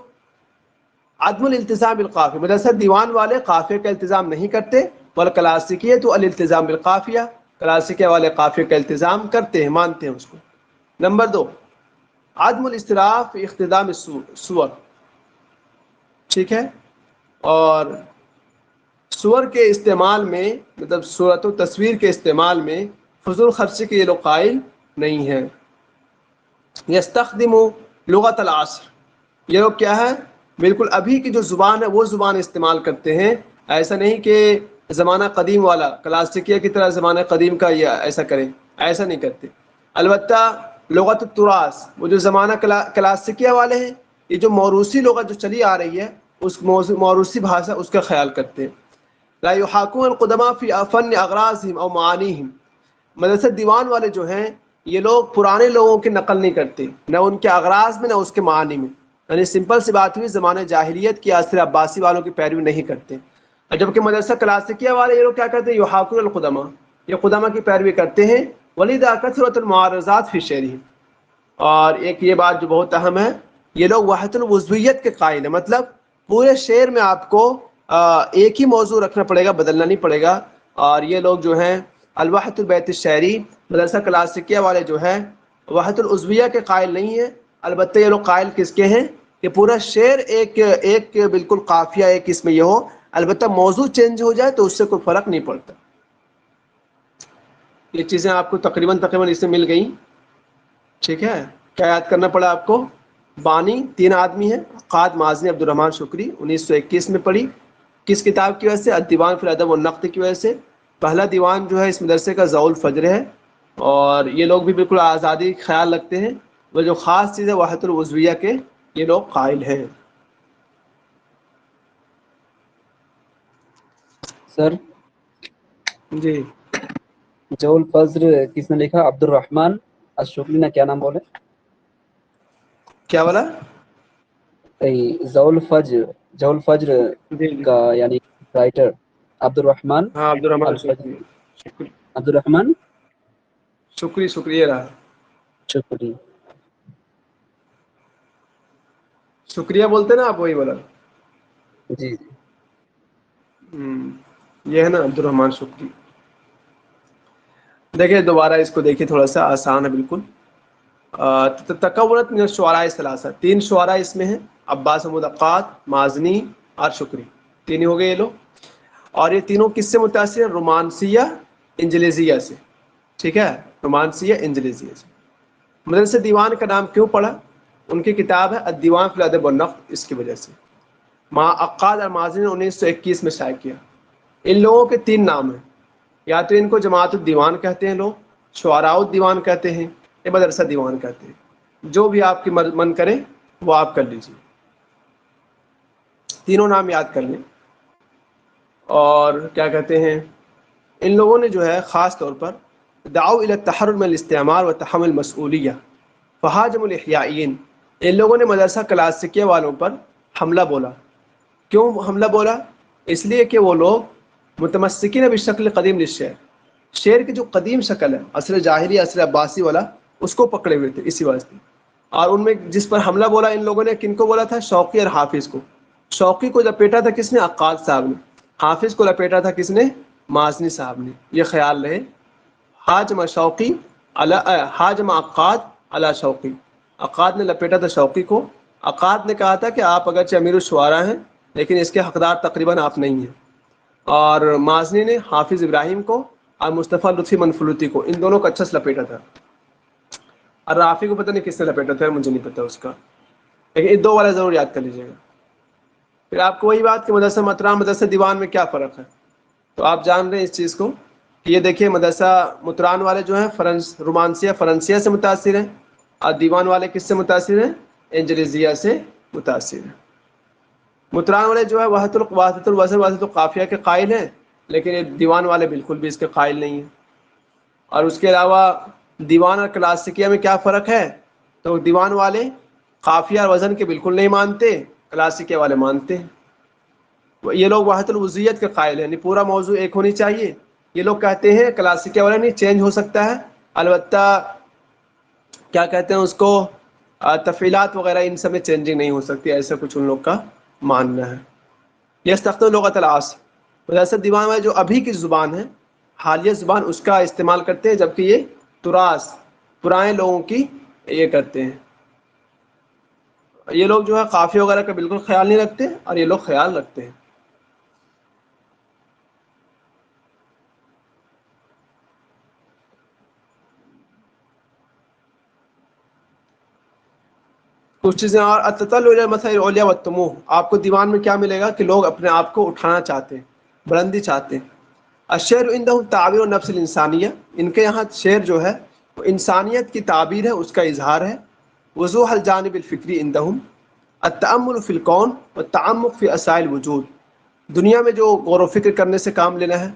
عدم الالتزام بالقافیہ، مدرسہ دیوان والے قافیہ کا التزام نہیں کرتے، والکلاسیکیہ تو الالتزام بالقافیہ، کلاسیکیہ والے قافیہ کا التزام کرتے ہیں، مانتے ہیں اس کو۔ نمبر 2، عدم الاصطراف فی اختتام السور، ٹھیک ہے، اور سور کے استعمال میں، مطلب صورت و تصویر کے استعمال میں فضول خرچی کے یہ لوگ قائل نہیں ہیں۔ یستخدم لغت العصر، یہ لوگ کیا ہے، بالکل ابھی کی جو زبان ہے وہ زبان استعمال کرتے ہیں، ایسا نہیں کہ زمانہ قدیم والا کلاسیکیہ کی طرح زمانہ قدیم کا یہ ایسا کریں، ایسا نہیں کرتے۔ البتہ لغت التراث، وہ جو زمانہ کلاسیکیہ والے ہیں، یہ جو موروثی لغت جو چلی آ رہی ہے اس موروثی بھاشا اس کا خیال کرتے ہیں۔ لا یحاکون القدماء فی فن اغراضہم او معانیہم، مدرسہ دیوان والے جو ہیں یہ لوگ پرانے لوگوں کی نقل نہیں کرتے، نہ ان کے اغراض میں نہ اس کے معانی میں، یعنی سمپل سی بات ہوئی زمانہ جاہلیت کی عصر عباسی والوں کی پیروی نہیں کرتے۔ اور جبکہ مدرسہ کلاسیکیہ والے یہ لوگ کیا کرتے ہیں، یحاکون القدماء، یہ قدماء کی پیروی کرتے ہیں، ولذا کثرت المعارضات فی شعرہم، اور ایک یہ بات جو بہت اہم ہے، یہ لوگ وحدت الوضویت کے قائل ہیں، مطلب پورے شعر میں آپ کو ایک ہی موضوع رکھنا پڑے گا، بدلنا نہیں پڑے گا۔ اور یہ لوگ جو ہیں الوحدۃ البیت الشعری، مدرسہ کلاسیکیہ والے جو ہیں وحدت العضویہ کے قائل نہیں ہیں، البتہ یہ لوگ قائل کس کے ہیں کہ پورا شعر ایک بالکل قافیہ ایک اس میں یہ ہو، البتہ موضوع چینج ہو جائے تو اس سے کوئی فرق نہیں پڑتا۔ یہ چیزیں آپ کو تقریباً اس سے مل گئیں، ٹھیک ہے۔ کیا یاد کرنا پڑا آپ کو؟ بانی 3 آدمی ہیں، عقاد، مازنی، عبد الرحمن شکری، 1921 میں پڑھی، کس کتاب کی وجہ سے؟ الدیوان فی الادب والنقد کی وجہ سے۔ پہلا دیوان جو ہے اس مدرسے کا ضیاء الفجر ہے، اور یہ لوگ بھی بالکل آزادی خیال رکھتے ہیں، وہ جو خاص چیز ہے وحدت العضویہ کے یہ لوگ قائل ہیں۔
سر
جی
ضیاء الفجر کس نے لکھا؟ عبد الرحمن الشکری نے کیا نام بولے؟
کیا بولا؟
ضیاء الفجر
جی جی،
کا یعنی رائٹر عبد الرحمن
ہاں عبد الرحمن
الفجر،
شکری،
عبد الرحمن
شکریہ رہا،
شکری۔
شکریہ بولتے نا آپ، وہی بولا۔
جی جی
یہ ہے نا عبد الرحمن شکری۔ دیکھیں دوبارہ اس کو دیکھیے، تھوڑا سا آسان ہے بالکل۔ تکونت من الشعراء ثلاثہ، 3 شعراء اس میں ہیں، عباس محمود عقاد، مازنی اور شکری، 3 ہو گئے یہ لوگ۔ اور یہ تینوں کس سے متاثر ہیں؟ رومانسیہ انجلیزیہ سے، ٹھیک ہے، رومانسیہ انجلیزیہ سے۔ مدرسہ دیوان کا نام کیوں پڑا؟ ان کی کتاب ہے الدیوان فی الادب والنقد، اس کی وجہ سے۔ عقاد اور مازنی نے 1921 میں شائع کیا۔ ان لوگوں کے 3 نام ہیں، یا تو ان کو جماعت الدیوان کہتے ہیں لوگ، شعراء الدیوان کہتے ہیں، یا مدرسہ دیوان کہتے ہیں، جو بھی آپ کی من کرے وہ آپ کر لیجیے، تینوں نام یاد کر لیں۔ اور کیا کہتے ہیں، ان لوگوں نے جو ہے خاص طور پر دعوا الی التحرر من الاستعمار و تحمل المسئولیہ فہاجم الاحیائیین، ان لوگوں نے مدرسہ کلاسیکیہ والوں پر حملہ بولا۔ کیوں حملہ بولا؟ اس لیے کہ وہ لوگ متمسکین بالشکل قدیم للشعر، شعر کی جو قدیم شکل ہے عصر جاہلی عصر عباسی والا، اس کو پکڑے ہوئے تھے اسی واسطے۔ اور ان میں جس پر حملہ بولا ان لوگوں نے، کن کو بولا تھا؟ شوقی اور حافظ کو۔ شوقی کو لپیٹا تھا کس نے؟ عقاد صاحب نے۔ حافظ کو لپیٹا تھا کس نے؟ مازنی صاحب نے۔ یہ خیال رہے، حاجم شوقی حاجم عقاد علی شوقی، عقاد نے لپیٹا تھا شوقی کو۔ عقاد نے کہا تھا کہ آپ اگرچہ امیر الشعراء ہیں لیکن اس کے حقدار تقریباً آپ نہیں ہیں۔ اور مازنی نے حافظ ابراہیم کو اور مصطفیٰ لطفی منفلوطی کو، ان دونوں کو اچھا سے لپیٹا تھا۔ اور رافی کو پتہ نہیں کس نے لپیٹا تھا، مجھے نہیں پتا اس کا، لیکن یہ 2 والا ضرور یاد کر لیجیے گا۔ پھر آپ کو وہی بات کہ مدرسہ متران مدرسہ دیوان میں کیا فرق ہے، تو آپ جان رہے ہیں اس چیز کو کہ یہ دیکھیے مدرسہ متران والے جو ہیں رومانسیہ فرنسیہ سے متاثر ہیں، اور دیوان والے کس سے متاثر ہیں؟ انجلیزیہ سے متاثر ہیں۔ متران والے جو ہے وحدت القافیہ کے قائل ہیں، لیکن یہ دیوان والے بالکل بھی اس کے قائل نہیں ہیں۔ اور اس کے علاوہ دیوان اور کلاسیکیہ میں کیا فرق ہے؟ تو دیوان والے قافیہ اور وزن کے بالکل نہیں مانتے، کلاسیکیہ والے مانتے ہیں۔ یہ لوگ وحدت الوضویت کے قائل ہیں، یعنی پورا موضوع ایک ہونی چاہیے۔ یہ لوگ کہتے ہیں کلاسیکیہ والے نہیں، چینج ہو سکتا ہے، البتہ کیا کہتے ہیں اس کو، تفعیلات وغیرہ ان سب میں چینجنگ نہیں ہو سکتی، ایسا کچھ ان لوگ کا ماننا ہے. یستخدم لغت العصر، مدرسۃ دیوان والے جو ابھی کی زبان ہے، حالیہ زبان، اس کا استعمال کرتے ہیں، جبکہ یہ تراث پرانے لوگوں کی یہ کرتے ہیں. یہ لوگ جو ہے قافیہ وغیرہ کا بالکل خیال نہیں رکھتے، اور یہ لوگ خیال رکھتے ہیں. کچھ چیزیں اور، التطلع الی المسائل العلیٰ والطموح، آپ کو دیوان میں کیا ملے گا کہ لوگ اپنے آپ کو اٹھانا چاہتے ہیں، بلندی چاہتے ہیں. الشعر عندهم تعبیر النفس الانسانیہ، ان کے یہاں شعر جو ہے وہ انسانیت کی تعبیر ہے، اس کا اظہار ہے. وضوح الجانب الفکری عندهم التأمل فی الکون والتعمق فی اسائل الوجود، دنیا میں جو غور و فکر کرنے سے کام لینا ہے.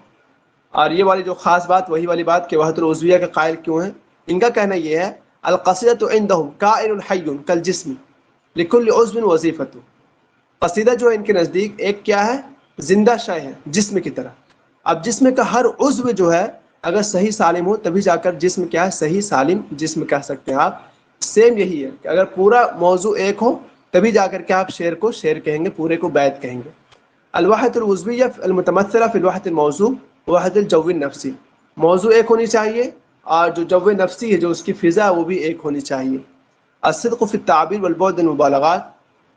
اور یہ والی جو خاص بات، وہی والی بات کہ وحدت العضویہ کے قائل کیوں ہیں. ان کا کہنا یہ ہے القصیدۃ عندهم کائن حی کالجسم لکل عضو وظیفۃ، قصیدہ جو ہے ان کے نزدیک ایک کیا ہے، زندہ شے ہے جسم کی طرح. اب جسم کا ہر عضو جو ہے اگر صحیح سالم ہو تبھی جا کر جسم کیا ہے، صحیح سالم جسم کہہ سکتے ہیں آپ. سیم یہی ہے کہ اگر پورا موضوع ایک ہو تبھی جا کر کے آپ شعر کو شعر کہیں گے، پورے کو بیت کہیں گے. الوحدۃ العضویہ المتمثلہ فی الوحدۃ الموضوع وحدۃ الجو النفسی، موضوع ایک ہونی چاہیے، اور جو جو نفسی ہے، جو اس کی فضا ہے، وہ بھی ایک ہونی چاہیے. الصدق فی التعبیر والبعد عن المبالغات،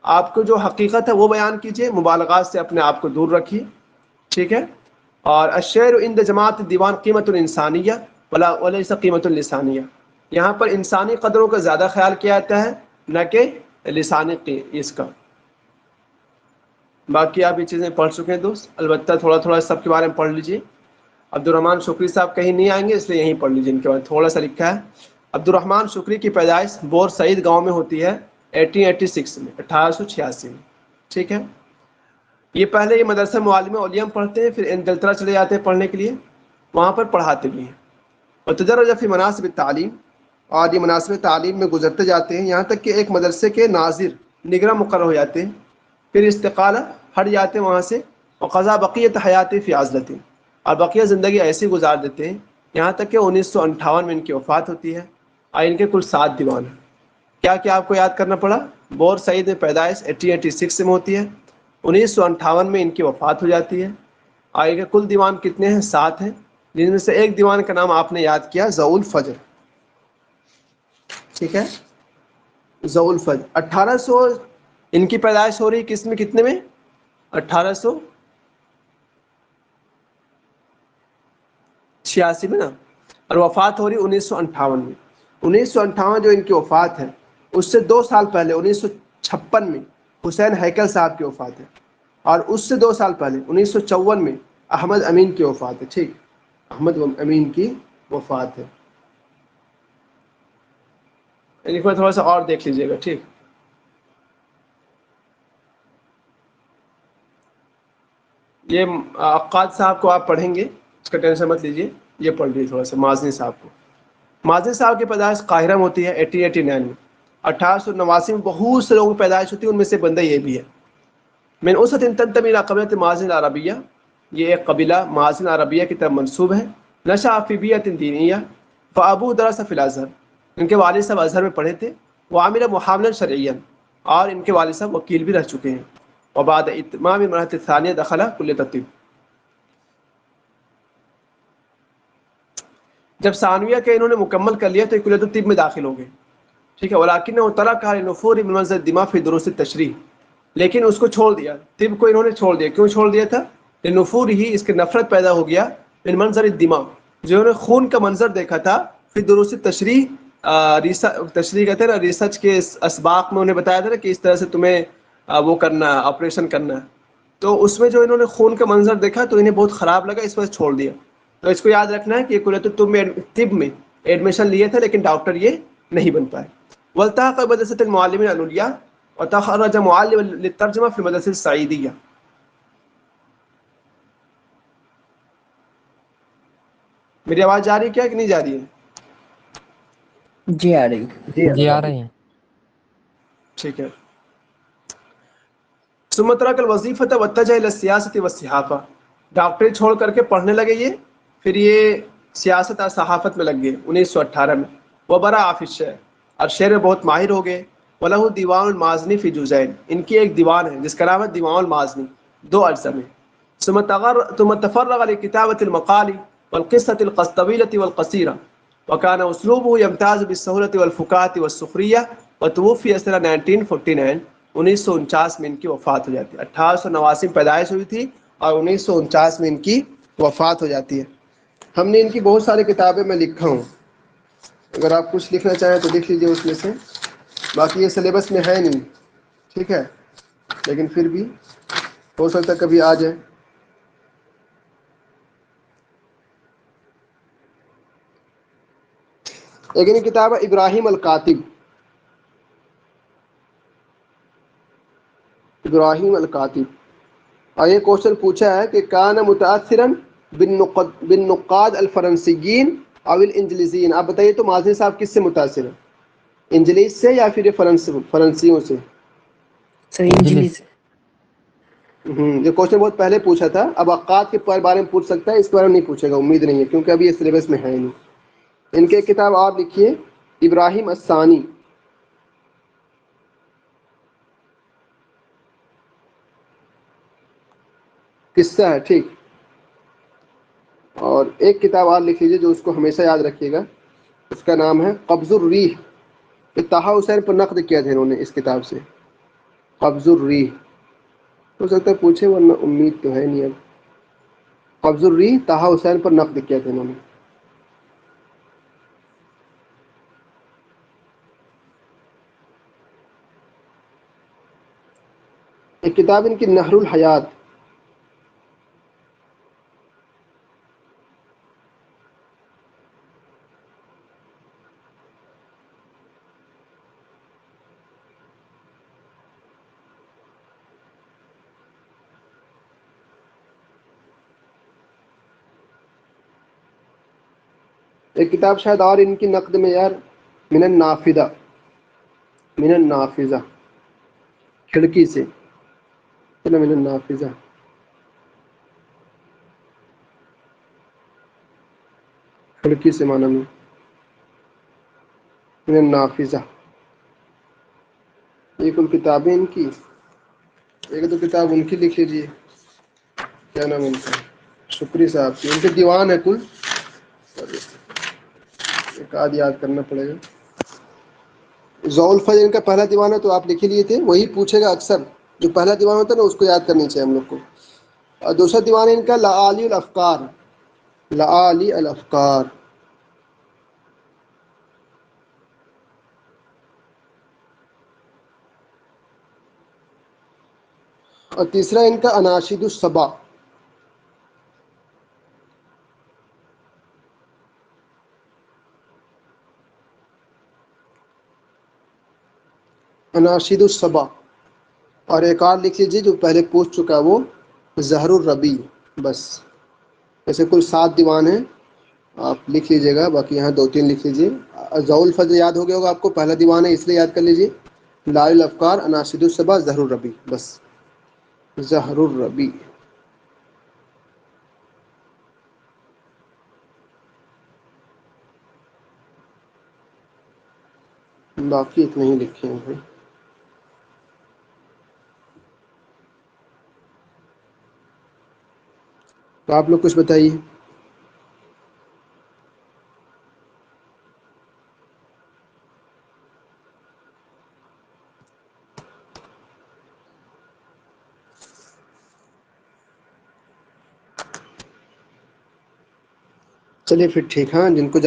آپ کو جو حقیقت ہے وہ بیان کیجیے، مبالغات سے اپنے آپ کو دور رکھیے. ٹھیک ہے. اور الشعر عند جماعت دیوان قیمت الانسانیہ وليس قیمت اللسانیہ، یہاں پر انسانی قدروں کا زیادہ خیال کیا جاتا ہے، نہ کہ لسانی اس کا. باقی آپ یہ چیزیں پڑھ چکے ہیں دوست، البتہ تھوڑا تھوڑا سب کے بارے میں پڑھ لیجیے. عبدالرحمن شکری صاحب کہیں نہیں آئیں گے، اس لیے یہیں پڑھ لیجیے. ان کے بعد تھوڑا سا لکھا ہے، عبدالرحمن شکری کی پیدائش بور سعید گاؤں میں ہوتی ہے 1886 میں، 1886 میں. ٹھیک ہے. یہ پہلے یہ مدرسہ معلم اولیاء پڑھتے ہیں، پھر انگلترا چلے جاتے ہیں پڑھنے کے لیے، وہاں پر پڑھاتے بھی ہیں. اور تدرج فی مناصب التعلیم، اور یہ مناسب تعلیم میں گزرتے جاتے ہیں، یہاں تک کہ ایک مدرسے کے ناظر نگراں مقرر ہو جاتے ہیں، پھر استقالہ ہٹ جاتے ہیں وہاں سے. وقضا بقیت حیاتی فی عزلۃ، اور بقیہ زندگی ایسی گزار دیتے ہیں، یہاں تک کہ 1958 میں ان کی وفات ہوتی ہے. اور ان کے کل 7 دیوان ہیں. کیا کیا آپ کو یاد کرنا پڑا؟ بور سعید میں پیدائش 1886 میں ہوتی ہے، 1958 میں ان کی وفات ہو جاتی ہے. اور ان کے کل دیوان کتنے ہیں؟ 7 ہیں، جن میں سے ایک دیوان کا نام آپ نے یاد کیا، ضوء الفجر. ٹھیک ہے. ضوء الفجر 1800 ان کی پیدائش ہو رہی کس میں، کتنے میں؟ 1886 میں نا، اور وفات ہو رہی 1958 میں. 1958 جو ان کی وفات ہے، اس سے 2 سال پہلے 1956 میں حسین ہیکل صاحب کی وفات ہے، اور اس سے 2 سال پہلے 1954 میں احمد امین کی وفات ہے. ٹھیک، احمد امین کی وفات ہے. ایک بار تھوڑا سا اور دیکھ لیجیے گا. ٹھیک. یہ عقاد صاحب کو آپ پڑھیں گے، اس کا ٹینشن مت لیجیے، یہ پڑھ لیجیے تھوڑا سا. مازنی صاحب کو، مازنی صاحب کی پیدائش قاہرہ میں ہوتی ہے 1889 میں. 1889 میں بہت سے لوگوں کی پیدائش ہوتی ہے، ان میں سے بندہ یہ بھی ہے. من اسد تنتمي الى قبیلۃ مازن العربیہ، یہ ایک قبیلہ مازن عربیہ کی طرف منسوب ہے. نشأ فی بیۃ دینیہ فابوہ درس فی الازہر، ان کے والد صاحب ازہر میں پڑھے تھے. وعمل محاملا شرعیا، اور ان کے والد صاحب وکیل بھی رہ چکے ہیں. وبعد اتمام المرحلۃ الثانیہ دخل کلیۃ الطب، جب ثانویہ کے انہوں نے مکمل کر لیا تو کلیۃ الطب میں داخل ہو گئے. ٹھیک ہے. ولکنہ ترک لنفور من منظر الدماء فی دروس التشریح، لیکن اس کو چھوڑ دیا، طب کو انہوں نے چھوڑ دیا. کیوں چھوڑ دیا تھا؟ لنفور ہی، اس کی نفرت پیدا ہو گیا، من منظر الدماء، جو انہوں نے خون کا منظر دیکھا تھا، فی دروس التشریح، تشریح کہتے ہیں نا، ریسرچ کے اسباق میں انہیں بتایا تھا نا کہ اس طرح سے تمہیں وہ کرنا، آپریشن کرنا. تو اس میں جو انہوں نے خون کا منظر دیکھا تو انہیں بہت خراب لگا، اس وجہ چھوڑ دیا. تو اس کو یاد رکھنا ہے کہ یہ کلیۃ الطب میں ایڈمیشن لیے تھے، لیکن ڈاکٹر یہ نہیں بن پائے. والتحق بمدرسۃ المعلمین العلیاء وتخرج معلما للترجمہ فی المدرسۃ السعیدیہ. میری آواز جا رہی ہے کیا کہ نہیں جا رہی ہے؟
جی آ رہی.
جی آ رہے ہیں.
ٹھیک ہے. ثم ترک الوظیفۃ واتجہ الی السیاسۃ والصحافہ، ڈاکٹری چھوڑ کر کے پڑھنے لگے یہ، پھر یہ سیاست اور صحافت میں لگ گئے 1918 میں. وبرع فی الشعر، اور شعر میں بہت ماہر ہو گئے. وَلَهُ دیوان المازنی فی جزئین، ان کی ایک دیوان ہے جس کا نام ہے دیوان المازنی، 2 اجزاء میں. ثم تفرغ لكتابة المقال والقصة الطويلة والقصيرة، وكان أسلوبه يمتاز بالسهولة والفكاهة والسخرية، وتوفي سنة 1949. 1949 میں ان کی وفات ہو جاتی ہے. 1889 میں پیدائش ہوئی تھی اور 1949 میں ان کی وفات ہو جاتی ہے. ہم نے ان کی بہت ساری کتابیں میں لکھا ہوں، اگر آپ کچھ لکھنا چاہیں تو لکھ لیجیے اس میں سے. باقی یہ سلیبس میں ہے نہیں، ٹھیک ہے، لیکن پھر بھی ہو سکتا ہے کبھی آ جائے. لیکن یہ کتاب ہے ابراہیم الکاتب، ابراہیم الکاتب. اور یہ کوشچن پوچھا ہے کہ کان متاثرا بالنقاد الفرنسیین او الانجلیزیین. آپ بتائیے تو مازنی صاحب کس سے متاثر ہیں، انجلیز سے یا پھر یہ فرنسیوں سے؟
سر انجلی سے.
یہ کوشچن بہت پہلے پوچھا تھا. اب عقاد کے بارے میں پوچھ سکتا ہے، اس کے بارے میں نہیں پوچھے گا، امید نہیں ہے، کیونکہ ابھی یہ سلیبس میں ہے نہیں. ان کی ایک کتاب آپ لکھیے ابراہیم الثانی، قصہ ہے، ٹھیک. اور ایک کتاب آپ لکھ لیجیے جو اس کو ہمیشہ یاد رکھیے گا، اس کا نام ہے قبض الریح. طہ حسین پر نقد کیا تھا انہوں نے اس کتاب سے، قبض الریح. ہو سکتا ہے پوچھے ورنہ امید تو ہے نہیں. اب قبض الریح طہ حسین پر نقد کیا تھا انہوں نے. ایک کتاب ان کی نہر الحیات، ایک کتاب شاید اور ان کی نقد میں یار، من النافذہ، من النافذہ، کھڑکی سے، من النافذہ، کھڑکی سے معنی میں، من النافذہ. یہ کل کتابیں ان کی، ایک دو کتاب ان کی لکھ لیجیے. کیا نام ان کا، شکری صاحب کی، ان کے دیوان ہے کل، ایک آدھ یاد کرنا پڑے گا. ضوء الفجر ان کا پہلا دیوان ہے، تو آپ لکھ لیے تھے، وہی پوچھے گا اکثر. جو پہلا دیوان ہوتا ہے نا اس کو یاد کرنی چاہیے ہم لوگ کو. اور دوسرا دیوان ہے ان کا لآلی الافکار، لآلی الافکار. اور تیسرا ان کا اناشید الصبا. اناشید الصبا. اور ایک اور لکھ لیجیے جو پہلے پوچھ چکا ہے، وہ زہر الربیع. بس ایسے کل 7 دیوان ہیں، آپ لکھ لیجیے گا. باقی یہاں 2-3 لکھ لیجیے. ضوء الفجر یاد ہو گیا ہوگا آپ کو، پہلا دیوان ہے اس لیے یاد کر لیجیے. لآلی الافکار، اناشید الصبا، زہر الربیع. بس زہر الربیع. باقی اتنے ہی لکھے ہیں. تو آپ لوگ کچھ بتائیے. چلیے پھر ٹھیک. ہاں جن کو جہاں